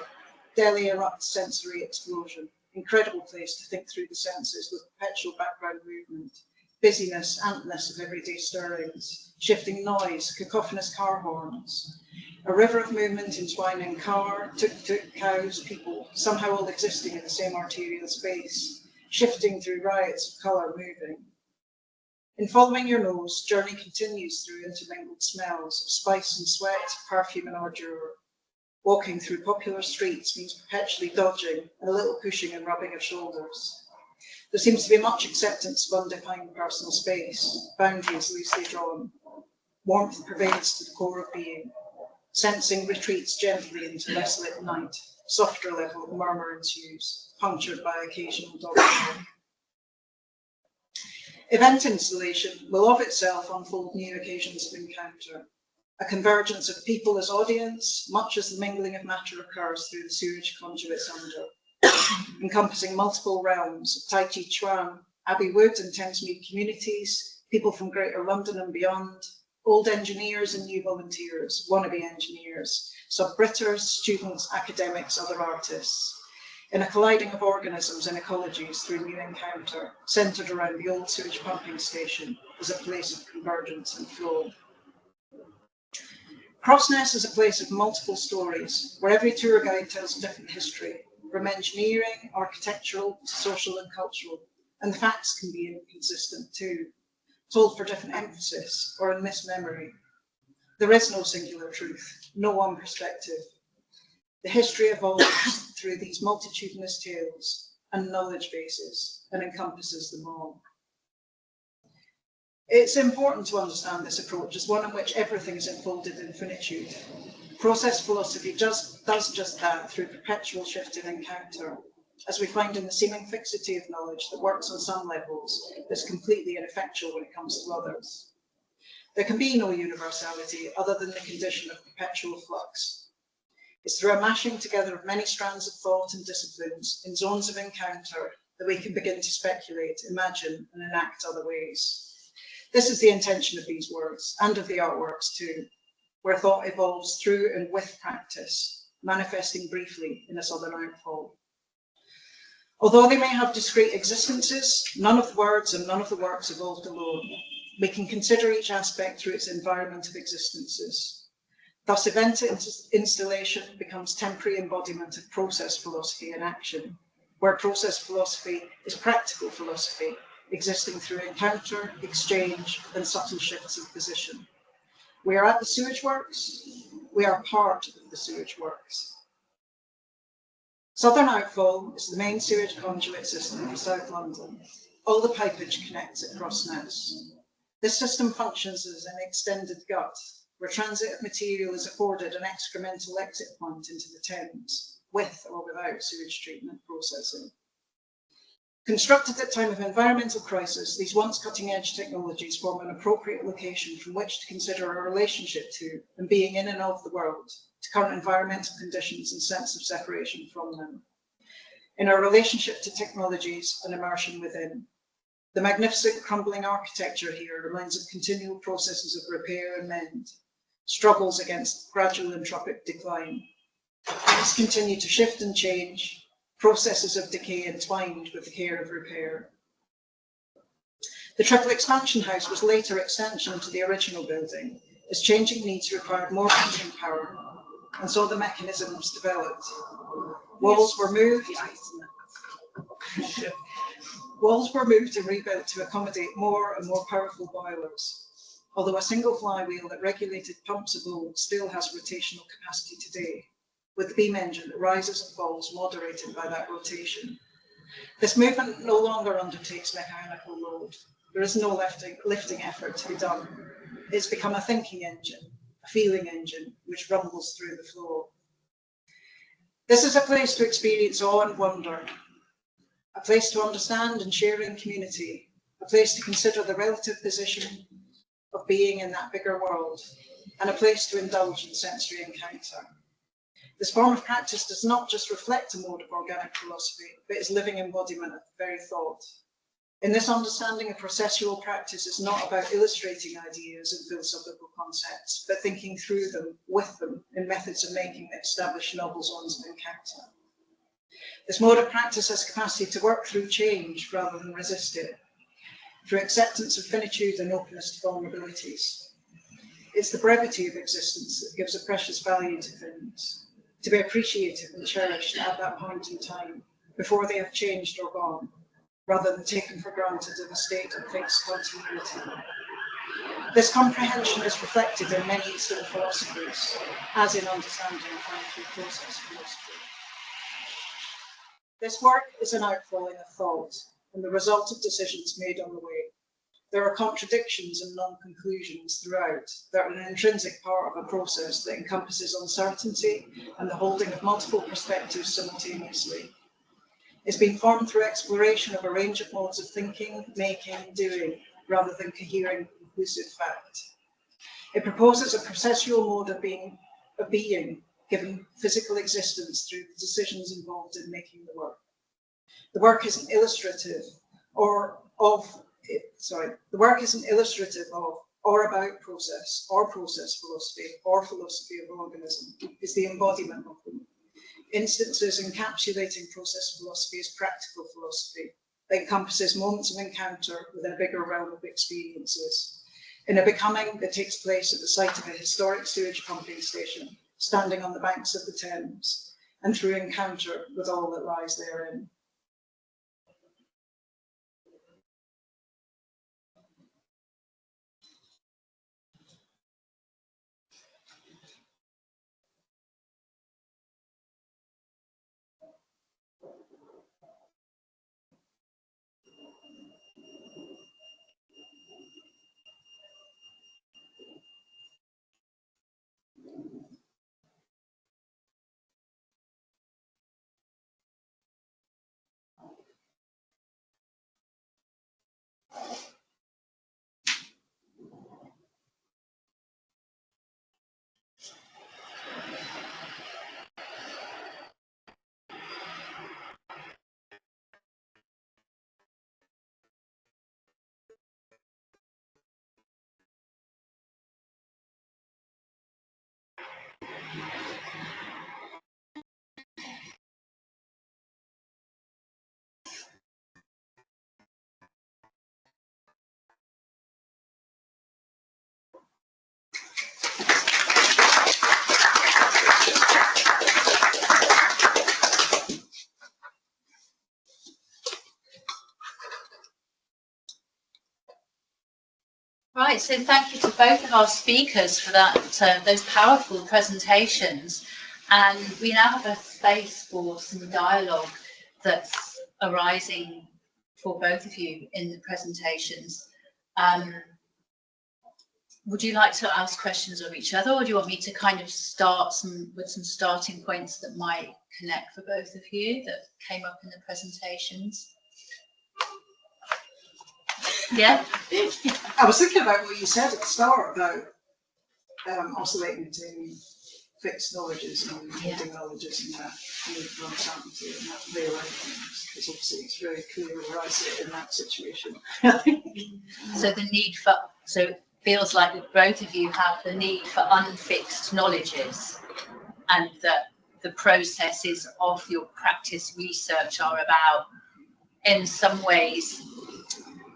C: Delhi erupts sensory explosion. Incredible place to think through the senses with perpetual background movement, busyness, antness of everyday stirrings, shifting noise, cacophonous car horns. A river of movement entwining car, tuk-tuk, cows, people, somehow all existing in the same arterial space, shifting through riots of colour moving. In following your nose, journey continues through intermingled smells of spice and sweat, perfume and ordure. Walking through popular streets means perpetually dodging and a little pushing and rubbing of shoulders. There seems to be much acceptance of undefined personal space, boundaries loosely drawn. Warmth pervades to the core of being. Sensing retreats gently into less lit night. Softer level of murmur ensues, punctured by occasional dog bark. Event installation will of itself unfold new occasions of encounter. A convergence of people as audience, much as the mingling of matter occurs through the sewage conduits under, encompassing multiple realms of Tai Chi Chuan, Abbey Wood and Thamesmead communities, people from Greater London and beyond, old engineers and new volunteers, wannabe engineers, sub-Britters, students, academics, other artists, in a colliding of organisms and ecologies through new encounter, centred around the old sewage pumping station as a place of convergence and flow. Crossness is a place of multiple stories, where every tour guide tells a different history, from engineering, architectural, to social and cultural, and the facts can be inconsistent too, told for different emphasis or in mismemory. There is no singular truth, no one perspective. The history evolves through these multitudinous tales and knowledge bases and encompasses them all. It's important to understand this approach as one in which everything is enfolded in finitude. Process philosophy does just that through perpetual shift in encounter, as we find in the seeming fixity of knowledge that works on some levels, that's completely ineffectual when it comes to others. There can be no universality other than the condition of perpetual flux. It's through a mashing together of many strands of thought and disciplines in zones of encounter that we can begin to speculate, imagine, and enact other ways. This is the intention of these works, and of the artworks too, where thought evolves through and with practice, manifesting briefly in a southern outfall. Although they may have discrete existences, none of the words and none of the works evolved alone. We can consider each aspect through its environment of existences. Thus, event installation becomes temporary embodiment of process philosophy in action, where process philosophy is practical philosophy, existing through encounter, exchange, and subtle shifts of position. We are at the sewage works, we are part of the sewage works. Southern Outfall is the main sewage conduit system for South London. All the pipage connects at Crossness. This system functions as an extended gut, where transit of material is afforded an excremental exit point into the Thames, with or without sewage treatment processing. Constructed at time of environmental crisis, these once cutting-edge technologies form an appropriate location from which to consider our relationship to and being in and of the world, to current environmental conditions and sense of separation from them. In our relationship to technologies and immersion within. The magnificent crumbling architecture here reminds of continual processes of repair and mend, struggles against gradual entropic decline. These continue to shift and change, processes of decay entwined with the care of repair. The triple expansion house was later extension to the original building, as changing needs required more heating power, and so the mechanisms developed. Walls were moved and rebuilt to accommodate more and more powerful boilers, although a single flywheel that regulated pumps of old still has rotational capacity today, with the beam engine that rises and falls moderated by that rotation. This movement no longer undertakes mechanical load. There is no lifting effort to be done. It's become a thinking engine, a feeling engine, which rumbles through the floor. This is a place to experience awe and wonder, a place to understand and share in community, a place to consider the relative position of being in that bigger world, and a place to indulge in sensory encounter. This form of practice does not just reflect a mode of organic philosophy, but is living embodiment of the very thought. In this understanding, a processual practice is not about illustrating ideas and philosophical concepts, but thinking through them, with them, in methods of making that establish novel zones of encounter. This mode of practice has capacity to work through change rather than resist it, through acceptance of finitude and openness to vulnerabilities. It's the brevity of existence that gives a precious value to things, to be appreciated and cherished at that point in time, before they have changed or gone, rather than taken for granted in a state of fixed continuity. This comprehension is reflected in many Eastern philosophies, as in understanding planetary process philosophy. This work is an outflowing of thought and the result of decisions made on the way. There are contradictions and non-conclusions throughout that are an intrinsic part of a process that encompasses uncertainty and the holding of multiple perspectives simultaneously. It's been formed through exploration of a range of modes of thinking, making, doing, rather than cohering, conclusive fact. It proposes a processual mode of being, given physical existence through the decisions involved in making the work. The work isn't illustrative or about process or process philosophy or philosophy of organism. It's the embodiment of them. Instances encapsulating process philosophy is practical philosophy that encompasses moments of encounter within a bigger realm of experiences, in a becoming that takes place at the site of a historic sewage pumping station, standing on the banks of the Thames, and through encounter with all that lies therein.
A: Right, so thank you to both of our speakers for that, those powerful presentations. And we now have a space for some dialogue that's arising for both of you in the presentations. Would you like to ask questions of each other, or do you want me to kind of start with some starting points that might connect for both of you that came up in the presentations? Yeah.
C: I was thinking about what you said at the start about oscillating between fixed knowledges and moving knowledges, and that need for uncertainty and that realising, because obviously it's very clear where I sit in that situation.
A: So the need for, so it feels like that both of you have the need for unfixed knowledges, and that the processes of your practice research are about, in some ways,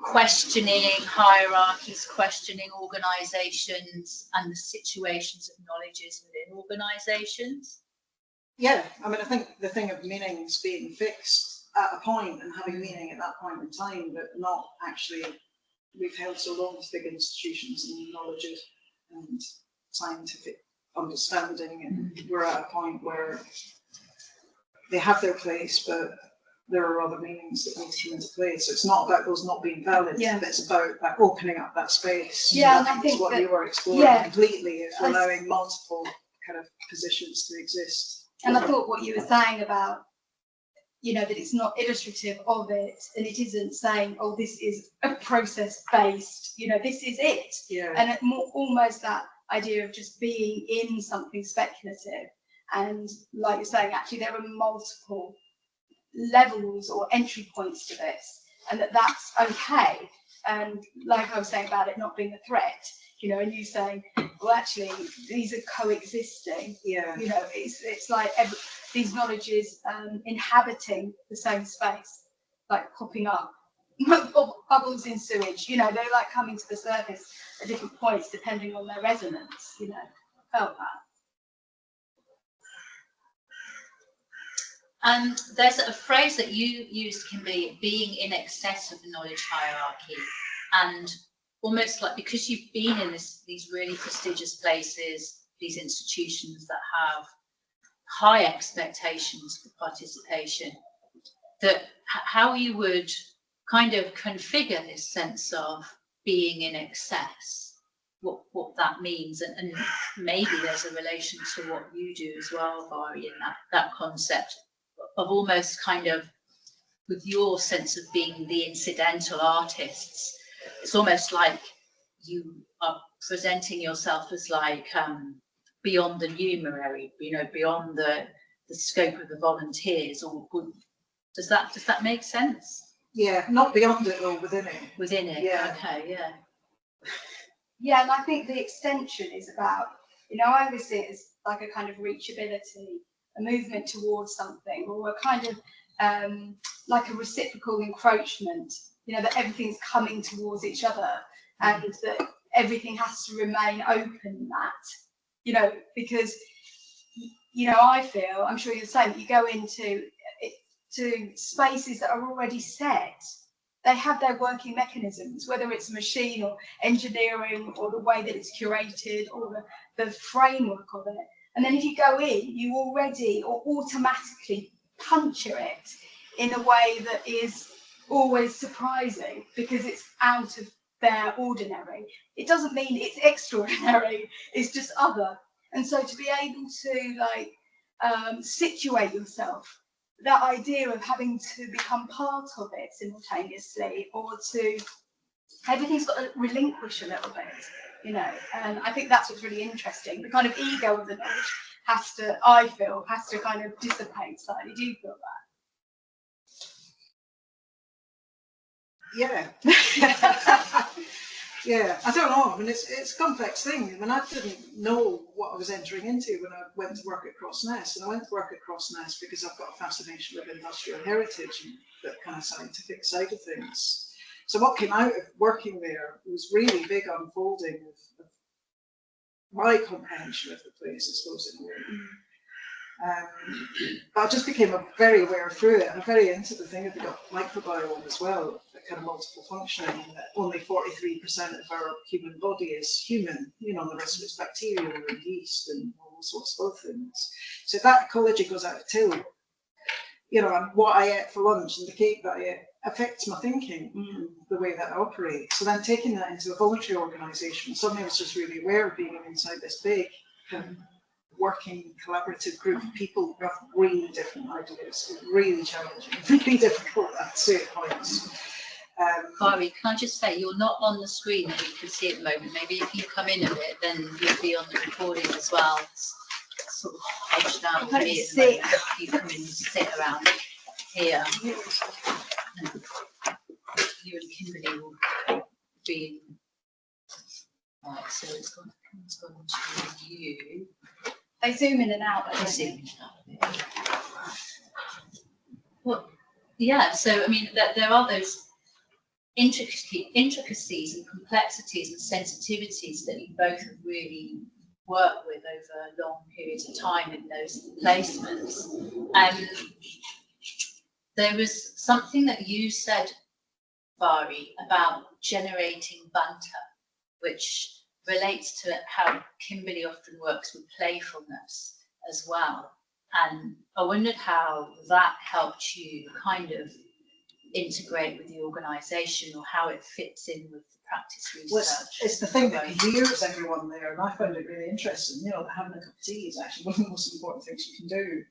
A: questioning hierarchies, questioning organisations and the situations of knowledges within organisations.
C: Yeah, I mean, I think the thing of meanings being fixed at a point and having meaning at that point in time, but not actually, we've held so long as big institutions and knowledge and scientific understanding, and we're at a point where they have their place, but there are other meanings that need to come into play. So it's not about those not being valid, but it's about like opening up that space.
B: Yeah, and I think
C: what
B: that,
C: you were exploring completely, is allowing multiple kind of positions to exist.
B: And I thought what you were saying about, you know, that it's not illustrative of it, and it isn't saying, oh, this is a process based, you know, this is it.
C: Yeah.
B: And it more, almost that idea of just being in something speculative. And like you're saying, actually, there are multiple levels or entry points to this, and that's okay. And like I was saying about it not being a threat, you know, and you saying, well, actually, these are coexisting.
C: Yeah.
B: You know, it's like these knowledges inhabiting the same space, like popping up, bubbles in sewage. You know, they're like coming to the surface at different points depending on their resonance. You know, felt that.
A: There's a phrase that you used, Kimberley, being in excess of the knowledge hierarchy, and almost like because you've been in these really prestigious places, these institutions that have high expectations for participation, that how you would kind of configure this sense of being in excess, what that means, and maybe there's a relation to what you do as well, Vari, in that concept of almost kind of, with your sense of being the incidental artists, it's almost like you are presenting yourself as like beyond the numerary, you know, beyond the scope of the volunteers, or does that make sense?
C: Yeah, not beyond it or within it.
A: Within it,
C: yeah.
A: Okay, yeah.
B: Yeah, and I think the extension is about, you know, I always see it as like a kind of reachability, a movement towards something, or a kind of like a reciprocal encroachment, you know, that everything's coming towards each other, and that everything has to remain open in that, you know, because, you know, I feel, I'm sure you're the same, you go into spaces that are already set. They have their working mechanisms, whether it's machine or engineering or the way that it's curated or the framework of it. And then if you go in, you already or automatically puncture it in a way that is always surprising because it's out of their ordinary. It doesn't mean it's extraordinary, it's just other. And so to be able to like situate yourself, that idea of having to become part of it simultaneously, or to, everything's got to relinquish a little bit, you know, and I think that's what's really interesting. The kind of ego of the knowledge has to, I feel, has to kind of dissipate slightly. Do you feel that?
C: Yeah. Yeah, I don't know. I mean, it's a complex thing. I mean, I didn't know what I was entering into when I went to work at Crossness, and I went to work at Crossness because I've got a fascination with industrial heritage and that kind of scientific side of things. So what came out of working there was really big unfolding of my comprehension of the place, I suppose, in a way. But I just became very aware through it. I'm very into the thing of the microbiome as well. kind of multiple functioning, and that only 43% of our human body is human, you know, the rest of it's bacterial and yeast and all sorts of other things. So that ecology goes out of till, you know, and what I ate for lunch and the cake that I ate affects my thinking, the way that I operate. So then taking that into a voluntary organisation, suddenly I was just really aware of being inside this big working collaborative group of people who have really different ideas, really challenging, really difficult at certain points.
D: Vari, can I just say, you're not on the screen that you can see at the moment. Maybe if you come in a bit, then you'll be on the recording as well. It's sort of edged out with me at the moment. You come in and sit around here. And you and Kimberley will be in. Right, so it's gone to you.
B: They zoom in and out.
D: They zoom in and out. Well, yeah, so I mean, there are those intricacies and complexities and sensitivities that you both have really worked with over long periods of time in those placements. There was something that you said, Vari, about generating banter, which relates to how Kimberley often works with playfulness as well. And I wondered how that helped you kind of integrate with the organisation, or how it fits in with the practice research.
C: Well, it's the thing that hears everyone there, and I found it really interesting. You know, that having a cup of tea is actually one of the most important things you can do.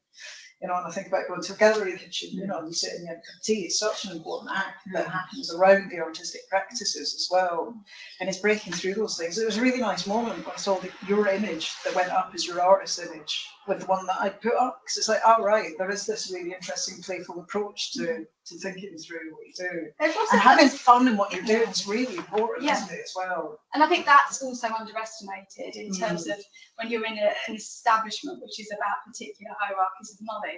C: You know, and I think about going to a gallery kitchen, you know, and you sit and you have a cup of tea. It's such an important act that happens around the artistic practices as well. And it's breaking through those things. It was a really nice moment when I saw your image that went up as your artist image with the one that I put up. Because it's like, oh, right, there is this really interesting, playful approach to thinking through what you do. And having fun in what you're doing is really important, isn't it, as well?
B: And I think that's also underestimated in terms of when you're in an establishment which is about particular hierarchies of knowledge,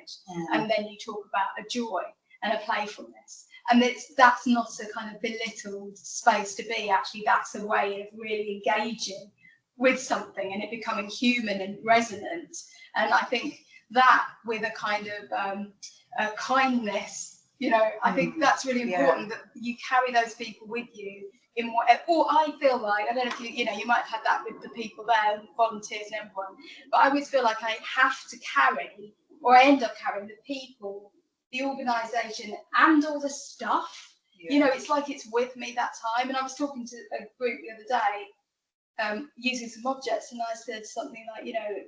B: and then you talk about a joy and a playfulness. And that's not a kind of belittled space to be. Actually, that's a way of really engaging with something and it becoming human and resonant. And I think that with a kind of kindness, you know, I think that's really important, that you carry those people with you in what, or I feel like, I don't know if you know, you might have had that with the people there, volunteers and everyone, but I always feel like I have to carry, or I end up carrying the people, the organisation and all the stuff. You know, it's like it's with me that time. And I was talking to a group the other day, using some objects, and I said something like, you know,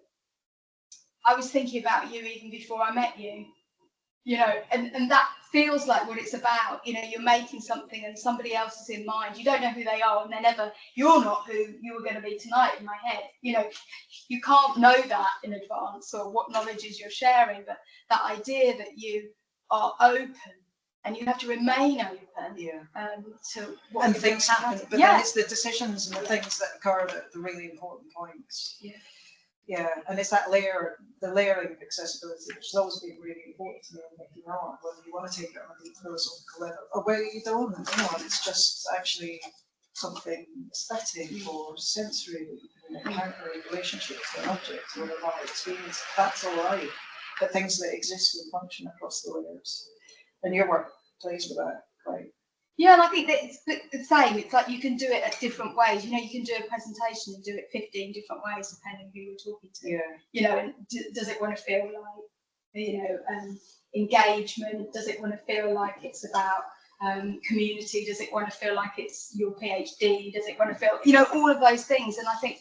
B: I was thinking about you even before I met you. You know, and that feels like what it's about. You know, you're making something and somebody else is in mind. You don't know who they are, and you're not who you were going to be tonight in my head. You know, you can't know that in advance or what knowledges you're sharing, but that idea that you are open and you have to remain open to what
C: and things happen. But then it's the decisions and the things that occur that are the really important points. Yeah, and it's that layer, the layering of accessibility, which has always been really important to me in making art, whether you want to take it on a deep philosophical level, or whether you don't, you know, it's just actually something aesthetic or sensory that you can encounter in relationship to an object or a live experience. That's all right, but things that exist and function across the layers. And your work plays with that quite.
B: Yeah, and I think that it's the same. It's like you can do it at different ways. You know, you can do a presentation and do it 15 different ways depending who you're talking to.
C: Yeah.
B: You know, and does it want to feel like, you know, engagement? Does it want to feel like it's about community? Does it want to feel like it's your PhD? Does it want to feel, you know, all of those things? And I think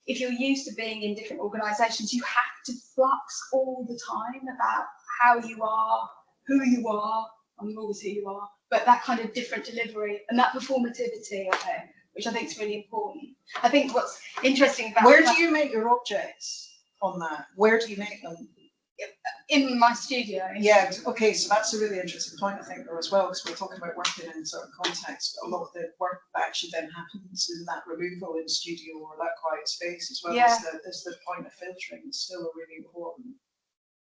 B: if you're used to being in different organisations, you have to flux all the time about how you are, who you are. I'm always who you are, but that kind of different delivery and that performativity of it, which I think is really important. I think what's interesting about
C: where do you make your objects on that? Where do you make them?
B: In my studio.
C: Yeah, okay, so that's a really interesting point, I think, there as well, because we're talking about working in certain contexts, but a lot of the work actually then happens in that removal in studio or that quiet space as well as the point of filtering is still really important.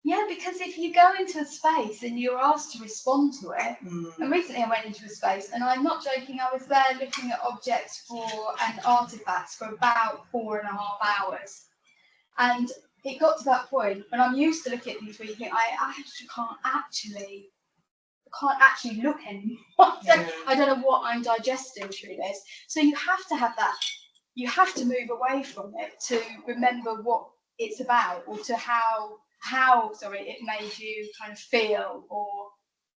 B: Yeah, because if you go into a space and you're asked to respond to it, and recently I went into a space, and I'm not joking, I was there looking at objects and artifacts for about 4.5 hours. And it got to that point, and I'm used to looking at things where you think, I can't actually can't actually look anymore.
C: Yeah.
B: I don't know what I'm digesting through this. So you have to have that. You have to move away from it to remember what it's about, or to how it made you kind of feel, or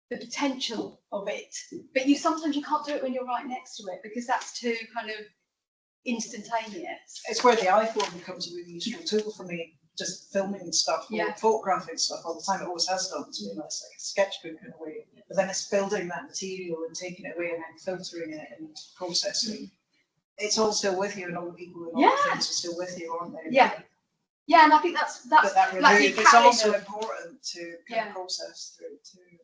B: the potential of it. But sometimes you can't do it when you're right next to it, because that's too kind of instantaneous.
C: It's where the iPhone becomes a really useful tool for me, just filming stuff or photographing stuff all the time. It always has done. It's been like a sketchbook in a way. But then it's building that material and taking it away and then filtering it and processing. It's all still with you, and all the people and all the things are still with you, aren't they?
B: Yeah. Yeah, and I think that's
C: but that remove, it's also important to kind of process through too.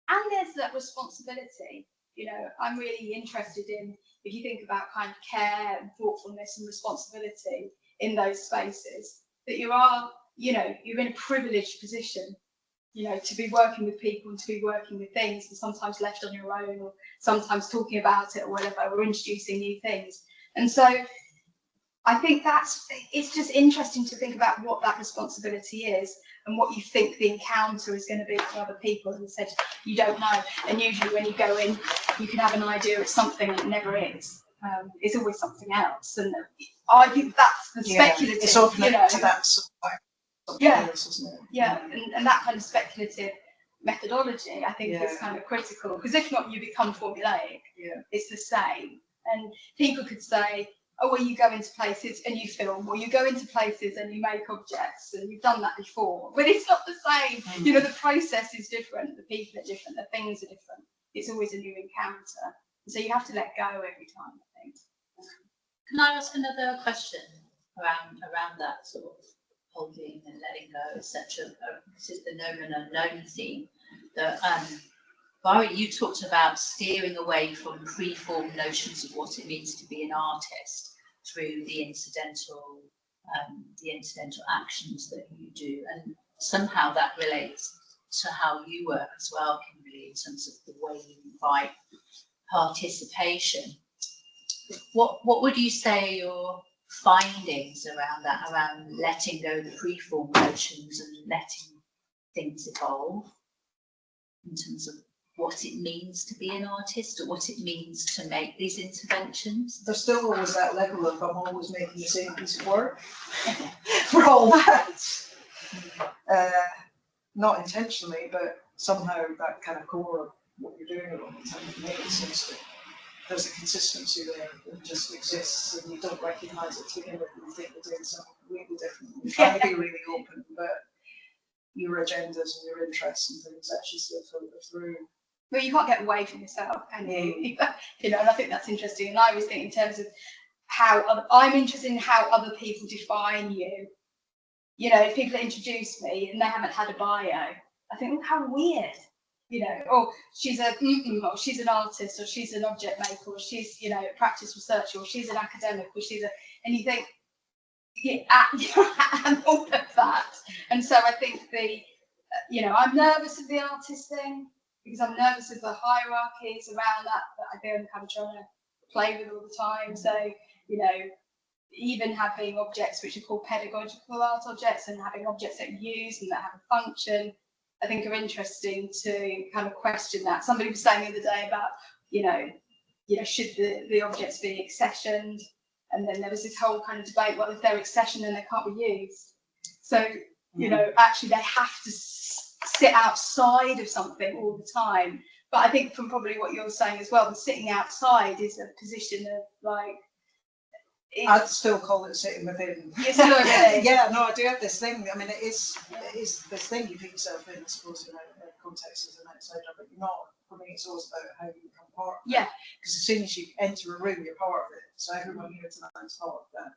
B: And there's that responsibility. You know, I'm really interested in, if you think about kind of care and thoughtfulness and responsibility in those spaces, that you are, you know, you're in a privileged position, you know, to be working with people and to be working with things, and sometimes left on your own, or sometimes talking about it or whatever, or introducing new things. And so I think it's just interesting to think about what that responsibility is and what you think the encounter is going to be for other people. As I said, you don't know. And usually when you go in, you can have an idea of something and it never is. It's always something else. And I think that's the speculative.
C: It's opening to that else, isn't it?
B: Yeah, and that kind of speculative methodology, I think, is kind of critical. Because if not, you become formulaic.
C: Yeah.
B: It's the same. And people could say, oh, well, you go into places and you film, or you go into places and you make objects, and you've done that before. But it's not the same. Mm. You know, the process is different, the people are different, the things are different. It's always a new encounter. So you have to let go every time, I think.
D: Can I ask another question around that sort of holding and letting go, etc.? This is the known and unknown theme. Mhairi, you talked about steering away from pre-formed notions of what it means to be an artist through the incidental actions that you do, and somehow that relates to how you work as well, Kimberley, in terms of the way you invite participation. What would you say are your findings around that, around letting go the pre-formed notions and letting things evolve in terms of what it means to be an artist, or what it means to make these interventions?
C: There's still always that level of I'm always making the same piece of work for all that. Not intentionally, but somehow that kind of core of what you're doing all the time makes sense that there's a consistency there that just exists, and you don't recognise it to begin with, and you think you're doing something completely different. You try to be really open, but your agendas and your interests and things actually still filter through.
B: Well, you can't get away from yourself, can you? You know, and I think that's interesting. And I always think in terms of I'm interested in how other people define you. You know, if people introduce me and they haven't had a bio, I think, oh, how weird. You know, or she's or she's an artist, or she's an object maker, or she's, you know, a practice researcher, or she's an academic, or and you think, and all of that. And so I think you know, I'm nervous of the artist thing, because I'm nervous of the hierarchies around that I feel kind of trying to play with all the time. So, you know, even having objects which are called pedagogical art objects, and having objects that you use and that have a function, I think are interesting to kind of question that. Somebody was saying the other day about, you know, should the objects be accessioned? And then there was this whole kind of debate, well, if they're accessioned, then they can't be used. So, you know, actually they have to sit outside of something all the time. But I think from probably what you're saying as well, the sitting outside is a position of like,
C: I'd still call it sitting within.
B: You're still within.
C: Yeah, no, I do have this thing. I mean, it is this thing you put yourself in, I suppose, in a context as an outsider, but you're not. For me, it's always about how you become part of it. Yeah. Because as soon as you enter a room, you're part of it. So everyone here tonight is part of that.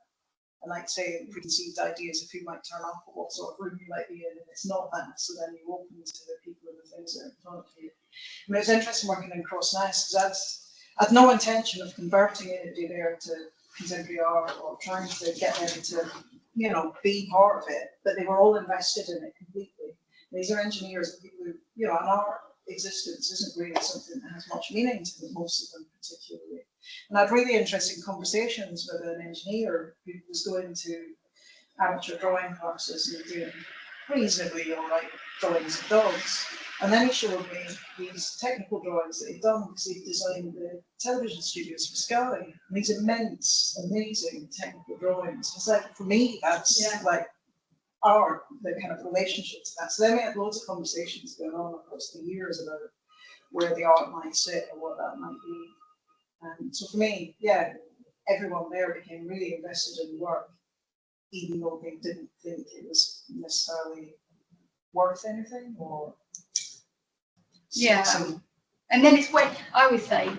C: And like say, preconceived ideas of who might turn up, or what sort of room you might be in, and it's not that. So then you open to the people and the things that are in front of you. I mean, it's interesting working in Crossness, because I'd no intention of converting anybody there to contemporary art or trying to get them to, you know, be part of it, but they were all invested in it completely. These are engineers, people who, you know, and our existence isn't really something that has much meaning to them, most of them particularly. And I had really interesting conversations with an engineer who was going to amateur drawing classes and doing reasonably all right drawings of dogs. And then he showed me these technical drawings that he'd done because he'd designed the television studios for Sky. And these immense, amazing technical drawings. It's like, for me, that's like art, the kind of relationship to that. So then we had loads of conversations going on across the years about where the art might sit or what that might be. And so for me, yeah, everyone there became really invested in the work, even though they didn't think it was necessarily worth anything or
B: and then it's when I always say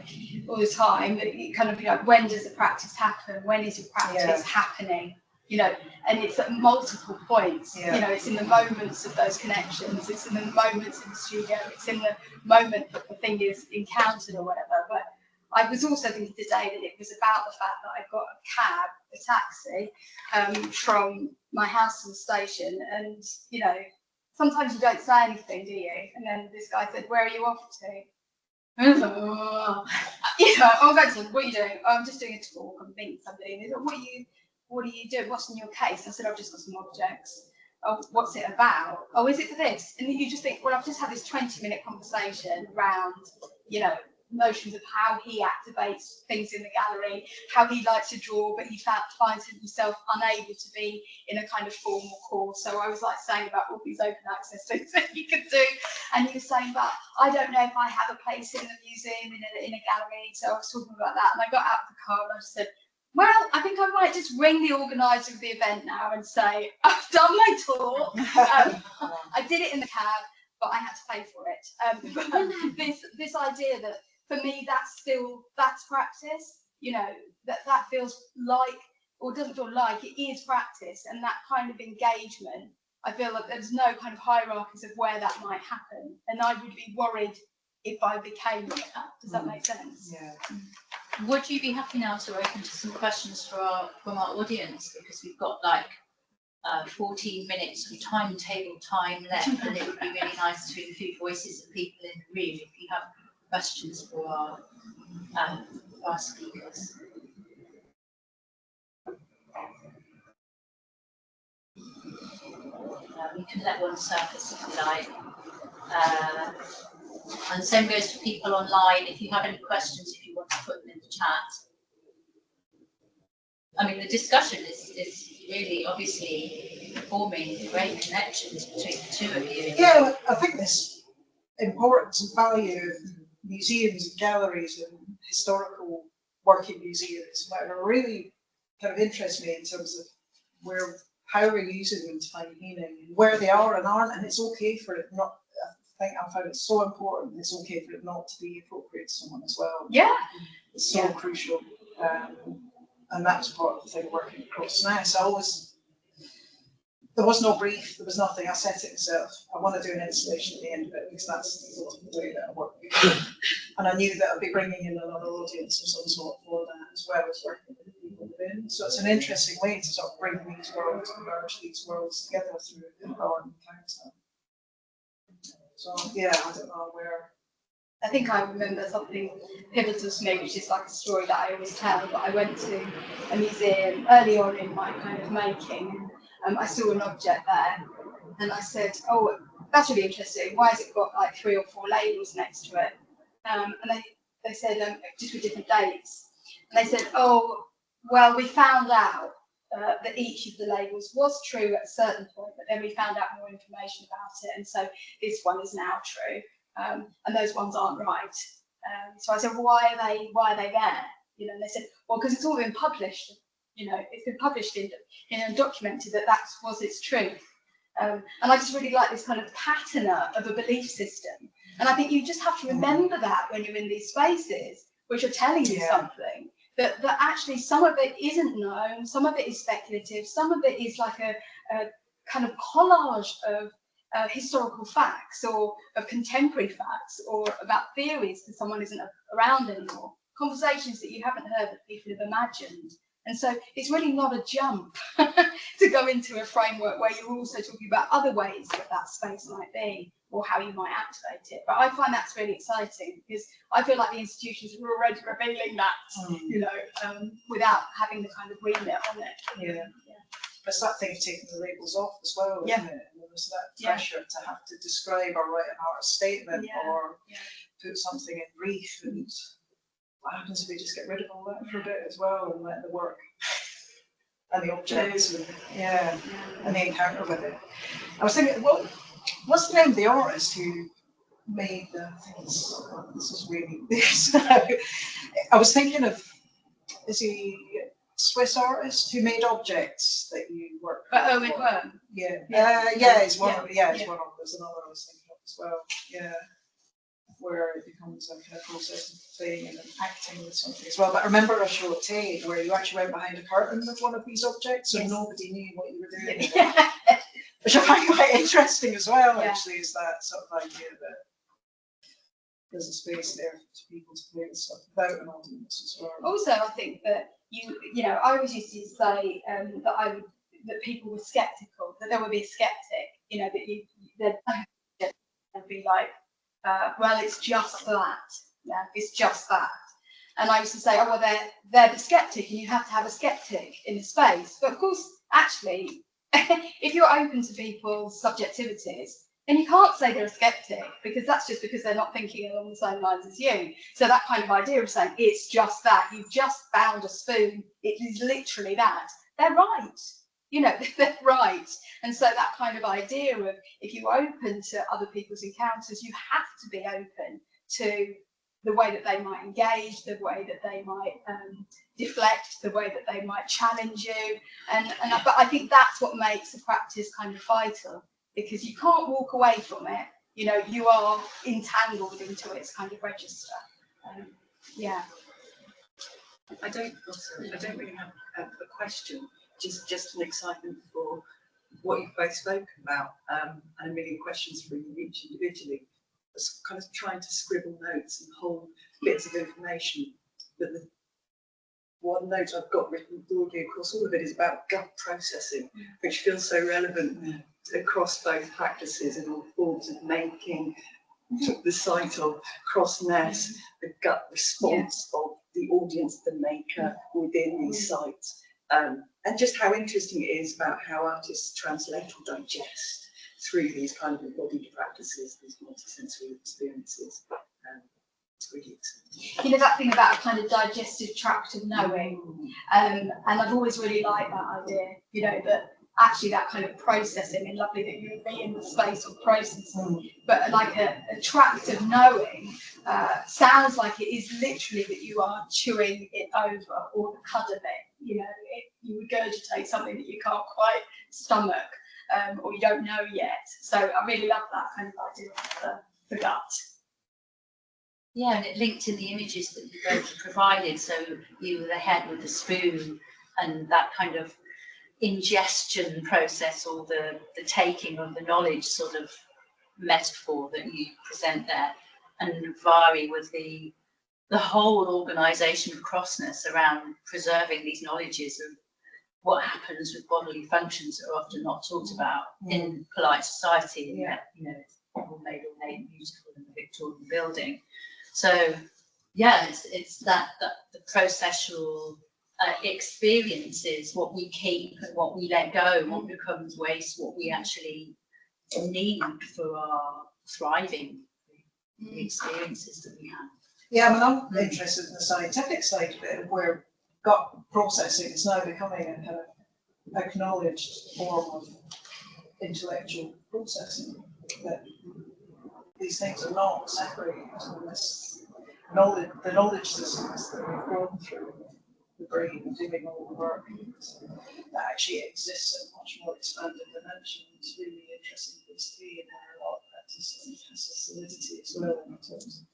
B: all the time that you kind of be like, when does the practice happen? When is your practice happening? You know, and it's at multiple points. You know, it's in the moments of those connections. It's in the moments in the studio. It's in the moment that the thing is encountered or whatever. But I was also thinking today that it was about the fact that I got a taxi from my house to the station, and you know, sometimes you don't say anything, do you? And then this guy said, "Where are you off to?" And I was like, "Oh." You know, I was like, "What are you doing?" "Oh, I'm just doing a talk. I'm meeting somebody." And he's like, what are you doing? What's in your case? I said, "I've just got some objects." "Oh, what's it about?" "Oh, is it for this?" And you just think, well, I've just had this 20-minute conversation around, you know, notions of how he activates things in the gallery, how he likes to draw, but he finds himself unable to be in a kind of formal course. So I was like saying about all these open access things that you could do, and he was saying about, I don't know if I have a place in the museum, in a gallery. So I was talking about that, and I got out of the car and I just said, well, I think I might just ring the organiser of the event now and say, I've done my talk. I did it in the cab, but I had to pay for it. But this idea that for me, that's practice, you know, that feels like, or doesn't feel like, it is practice, and that kind of engagement, I feel like there's no kind of hierarchies of where that might happen, and I would be worried if I became like that. Does that make sense?
C: Yeah.
D: Would you be happy now to open to some questions from our audience, because we've got like 14 minutes of timetable time left, and it would be really nice to hear a few voices of people in the room if you have questions for our speakers. We can let one surface if you like. And the same goes for people online. If you have any questions, if you want to put them in the chat. I mean, the discussion is really obviously forming great connections between the two of you.
C: Yeah, I think this importance and value of museums and galleries and historical working museums, whatever, really kind of interests me in terms of how we're using them to find meaning, where they are and aren't, and it's okay for it not. I think I found it so important. It's okay for it not to be appropriate to someone as well.
B: Yeah,
C: it's so crucial, and that's part of the thing working at Crossness. There was no brief, there was nothing. I set it myself. I want to do an installation at the end of it because that's the way that I work. And I knew that I'd be bringing in another audience of some sort for that, as well as working with the people within. So it's an interesting way to sort of bring these worlds and merge these worlds together through art and character. So yeah, I don't know where.
B: I think I remember something pivotal to me, which is like a story that I always tell, but I went to a museum early on in my kind of making, and I saw an object there, and I said, oh, that's really interesting, why has it got like 3 or 4 labels next to it? And they said, just with different dates, and they said, oh, well, we found out that each of the labels was true at a certain point, but then we found out more information about it, and so this one is now true. And those ones aren't right. So I said, well, why are they there? You know, and they said, well, because it's all been published. You know, it's been published and documented that was its truth. And I just really like this kind of pattern of a belief system. And I think you just have to remember that when you're in these spaces, which are telling you something. That actually some of it isn't known, some of it is speculative, some of it is like a kind of collage of historical facts or of contemporary facts or about theories because someone isn't around anymore, conversations that you haven't heard that people have imagined. And so it's really not a jump to go into a framework where you're also talking about other ways that space might be or how you might activate it. But I find that's really exciting because I feel like the institutions are already revealing that, you know, without having the kind of remit on it.
C: Yeah. It's that thing of taking the labels off as well, isn't it? And there's that pressure to have to describe or write an artist statement or put something in brief, and what happens if we just get rid of all that for a bit as well and let the work and the objects and and the encounter with it. I was thinking, what's the name of the artist who made the things? This is really this now. I was thinking of, is he a Swiss artist who made objects that you work with?
B: Owen Worm.
C: It's one of it's one of them. There's another I was thinking of as well. Yeah. Where it becomes a kind of process of playing and acting with something as well. But I remember a show at Tate where you actually went behind a curtain with one of these objects, so nobody knew what you were doing. Which I find quite interesting as well, actually, is that sort of idea that there's a space there for people to play with stuff without an audience as well.
B: Also, I think that I always used to say that people were skeptical, that there would be a skeptic, that they'd be like, well, it's just that. Yeah, it's just that. And I used to say, oh, well, they're the skeptic, and you have to have a skeptic in the space. But of course, actually, if you're open to people's subjectivities, then you can't say they're a skeptic, because that's just because they're not thinking along the same lines as you. So that kind of idea of saying it's just that, you've just found a spoon, it is literally that, they're right. They're right. And so that kind of idea of, if you're open to other people's encounters, you have to be open to the way that they might engage, the way that they might deflect, the way that they might challenge you. But I think that's what makes the practice kind of vital, because you can't walk away from it. You are entangled into its kind of register.
E: I don't really have a question. Just an excitement for what you've both spoken about, and a million questions for you each individually. Just kind of trying to scribble notes and hold bits of information. But the one note I've got written broadly across all of it is about gut processing, which feels so relevant across both practices and all forms of making. The sight of crossness, the gut response of the audience, the maker within these sites. And just how interesting it is about how artists translate or digest through these kind of embodied practices, these multisensory experiences. It's really exciting.
B: That thing about a kind of digestive tract of knowing, and I've always really liked that idea, that actually that kind of processing, and lovely that you would be in the space of processing, but like a tract of knowing sounds like it is literally that you are chewing it over, or the cud of it, you regurgitate something that you can't quite stomach, or you don't know yet. So I really love that kind of idea of the gut.
D: Yeah, and it linked in the images that you both provided. So you were the head with the spoon, and that kind of ingestion process, or the taking of the knowledge sort of metaphor that you present there, and Vari with the whole organisation of Crossness around preserving these knowledges of what happens with bodily functions that are often not talked about in polite society, and that, it's all made ornate and beautiful in the Victorian building. So it's that the processual experiences, what we keep and what we let go, what becomes waste, what we actually need for our thriving, the experiences that we have.
C: Yeah, I'm interested in the scientific side of it, where gut processing is now becoming a kind of acknowledged form of intellectual processing, that these things are not separated from this knowledge, the knowledge systems that we've gone through, the brain doing all the work, that actually exists in a much more expanded dimension. It's really interesting to see, and a lot of practice has a solidity as well in terms.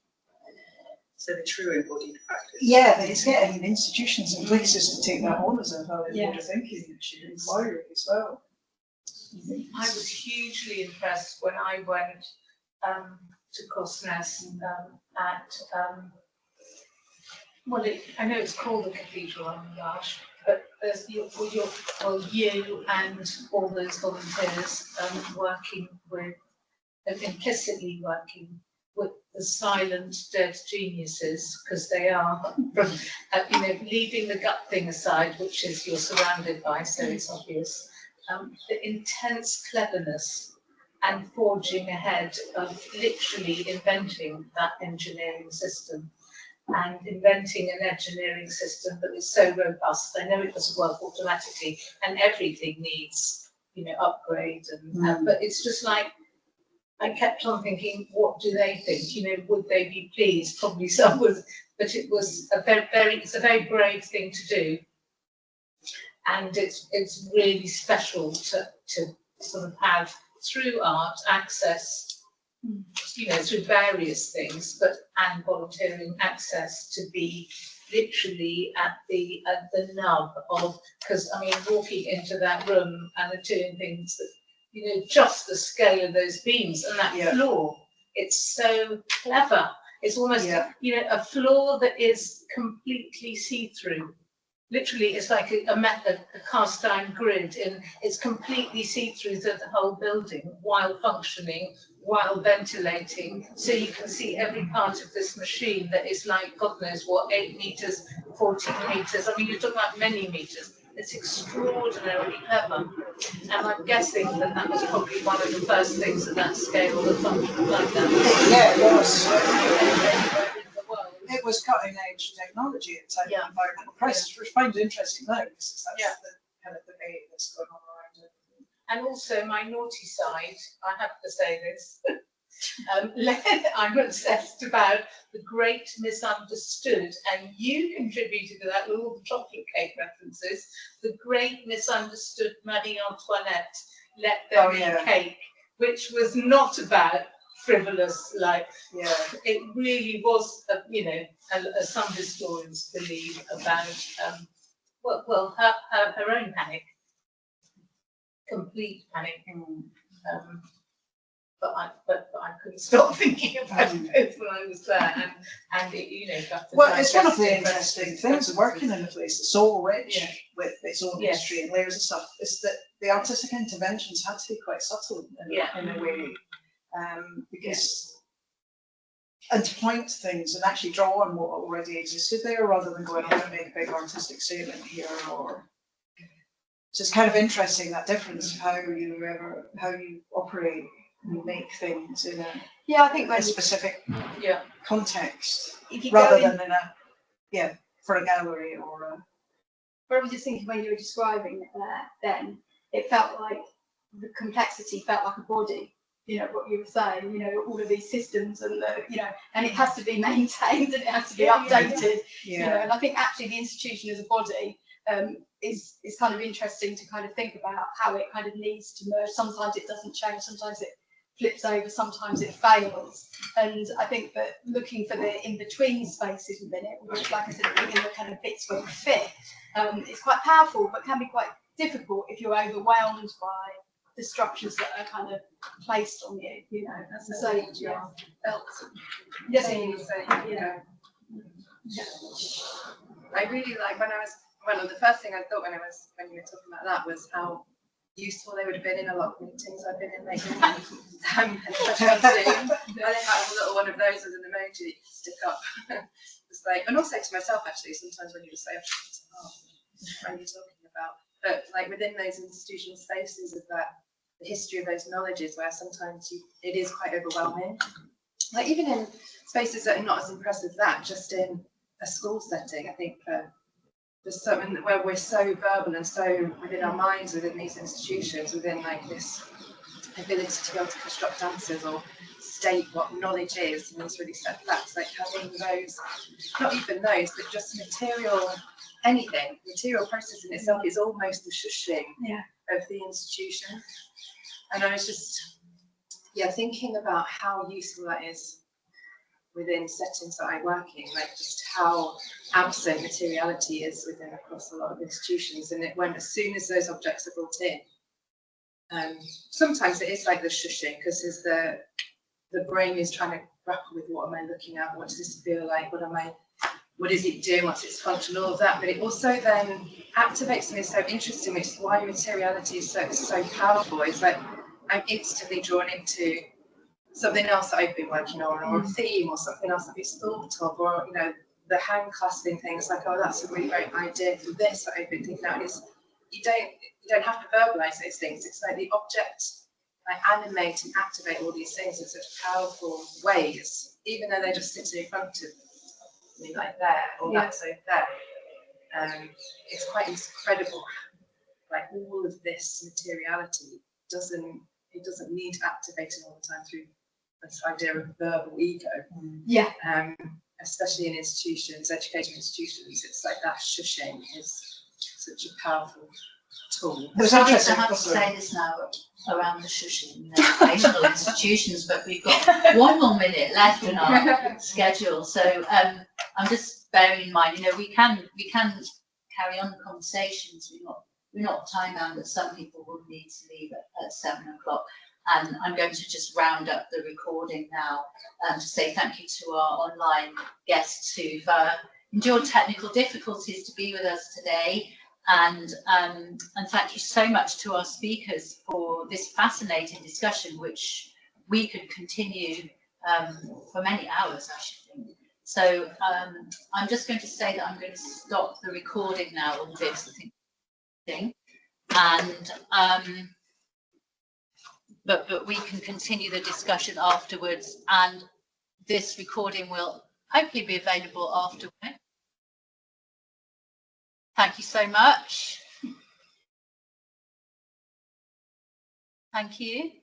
E: So the true embodied practice.
C: Yeah, but it's getting institutions and places to take that on as a valid way of thinking, actually, in Mhairi as well.
F: I was hugely impressed when I went to Crossness at, I know it's called the Cathedral on the Arch, but there's you and all those volunteers working with, implicitly working with the silent dead geniuses, because they are, from, leaving the gut thing aside, which is you're surrounded by, so it's obvious. the intense cleverness and forging ahead of literally inventing that engineering system, and inventing an engineering system that is so robust. I know it doesn't work automatically, and everything needs, you know, upgrade, and but it's just like, I kept on thinking, what do they think? You know, would they be pleased? Probably some would, but it was a it's a very brave thing to do, and it's really special to sort of have, through art, access, you know, through various things, and volunteering, access to be literally at the nub of, because I mean, walking into that room and doing things that, you know, just the scale of those beams and that floor, it's so clever. It's almost, you know, a floor that is completely see-through. Literally, it's like a cast iron grid, and it's completely see-through to the whole building while functioning, while ventilating. So you can see every part of this machine that is like, God knows what, 8 meters, 14 meters. I mean, you're talking about many meters. It's extraordinarily clever. And I'm guessing that that was probably one of the first things at that scale that functioned like that.
C: Yeah, it was. It was cutting edge technology at the time of environmental crisis, which I find interesting now, because that's the kind of debate that's going on around it.
F: And also my naughty side, I have to say this, I'm obsessed about the great misunderstood, and you contributed to that with all the chocolate cake references, the great misunderstood Marie Antoinette, Let There Be Cake, which was not about frivolous, like, it really was, you know, as some historians believe, about, her own panic, complete panic. But I couldn't stop thinking about it when I was there, and it, you know,
C: well, it's one of the interesting things of working in a place that's so rich with its own history and layers of stuff, is that the artistic interventions had to be quite subtle in a way, because and to point to things and actually draw on what already existed there, rather than going, I'm going to make a big artistic statement here, or so it's kind of interesting, that difference of how you operate. You make things in
B: I think
C: a specific context,
B: if you
C: rather than in a for a gallery or a.
B: But I was just thinking, when you were describing it then it felt like the complexity felt like a body. You know what you were saying. You know, all of these systems and and it has to be maintained and it has to be updated. You know, and I think actually the institution as a body is kind of interesting to kind of think about how it kind of needs to merge. Sometimes it doesn't change. Sometimes it flips over, sometimes it fails, and I think that looking for the in-between spaces within it, which, like I said, in the kind of bits where you fit, is quite powerful, but can be quite difficult if you're overwhelmed by the structures that are kind of placed on you. You know, as I say,
G: I really like the first thing I thought when you were talking about that was how useful they would have been in a lot of meetings I've been in lately. Especially on Zoom. I think I have a little one of those as an emoji that you can stick up. It's like, and also to myself actually, sometimes when you just say, what are you talking about? But like within those institutional spaces of that, the history of those knowledges, where sometimes it is quite overwhelming. Like even in spaces that are not as impressive as that, just in a school setting, I think there's something where we're so verbal and so within our minds, within these institutions, within like this ability to be able to construct answers or state what knowledge is in these really set facts, like having those, not even those, but just material processing itself is almost the shushing of the institution. And I was just thinking about how useful that is within settings that I work in, like just how absent materiality is across a lot of institutions, and as soon as those objects are brought in, sometimes it is like the shushing, because as the brain is trying to grapple with what am I looking at, what does this feel like, what is it doing, what's its function, all of that, but it also then activates something so interesting, which is why materiality is so powerful. It's like I'm instantly drawn into something else that I've been working on, or a theme, or something else that I've thought of, or the hand clasping things, like, oh, that's a really great idea for this that I've been thinking out. you don't have to verbalize those things. It's like the object like animate and activate all these things in such powerful ways, even though they're just sitting in front of me like there or that's over there. It's quite incredible. Like all of this materiality doesn't need activating all the time through this idea of verbal ego.
B: Yeah.
G: Especially in institutions, educational institutions, it's like that shushing is such a powerful tool.
C: It was
D: I
C: interesting.
D: have to say this now around the shushing in educational institutions, but we've got 1 more minute left in our schedule. So I'm just bearing in mind, we can carry on the conversations. We're not time bound, but some people will need to leave at 7 o'clock. And I'm going to just round up the recording now to say thank you to our online guests who've endured technical difficulties to be with us today. And thank you so much to our speakers for this fascinating discussion, which we could continue for many hours, I should think. So I'm just going to say that I'm going to stop the recording now on this thing. And but we can continue the discussion afterwards, and this recording will hopefully be available afterwards. Thank you so much. Thank you.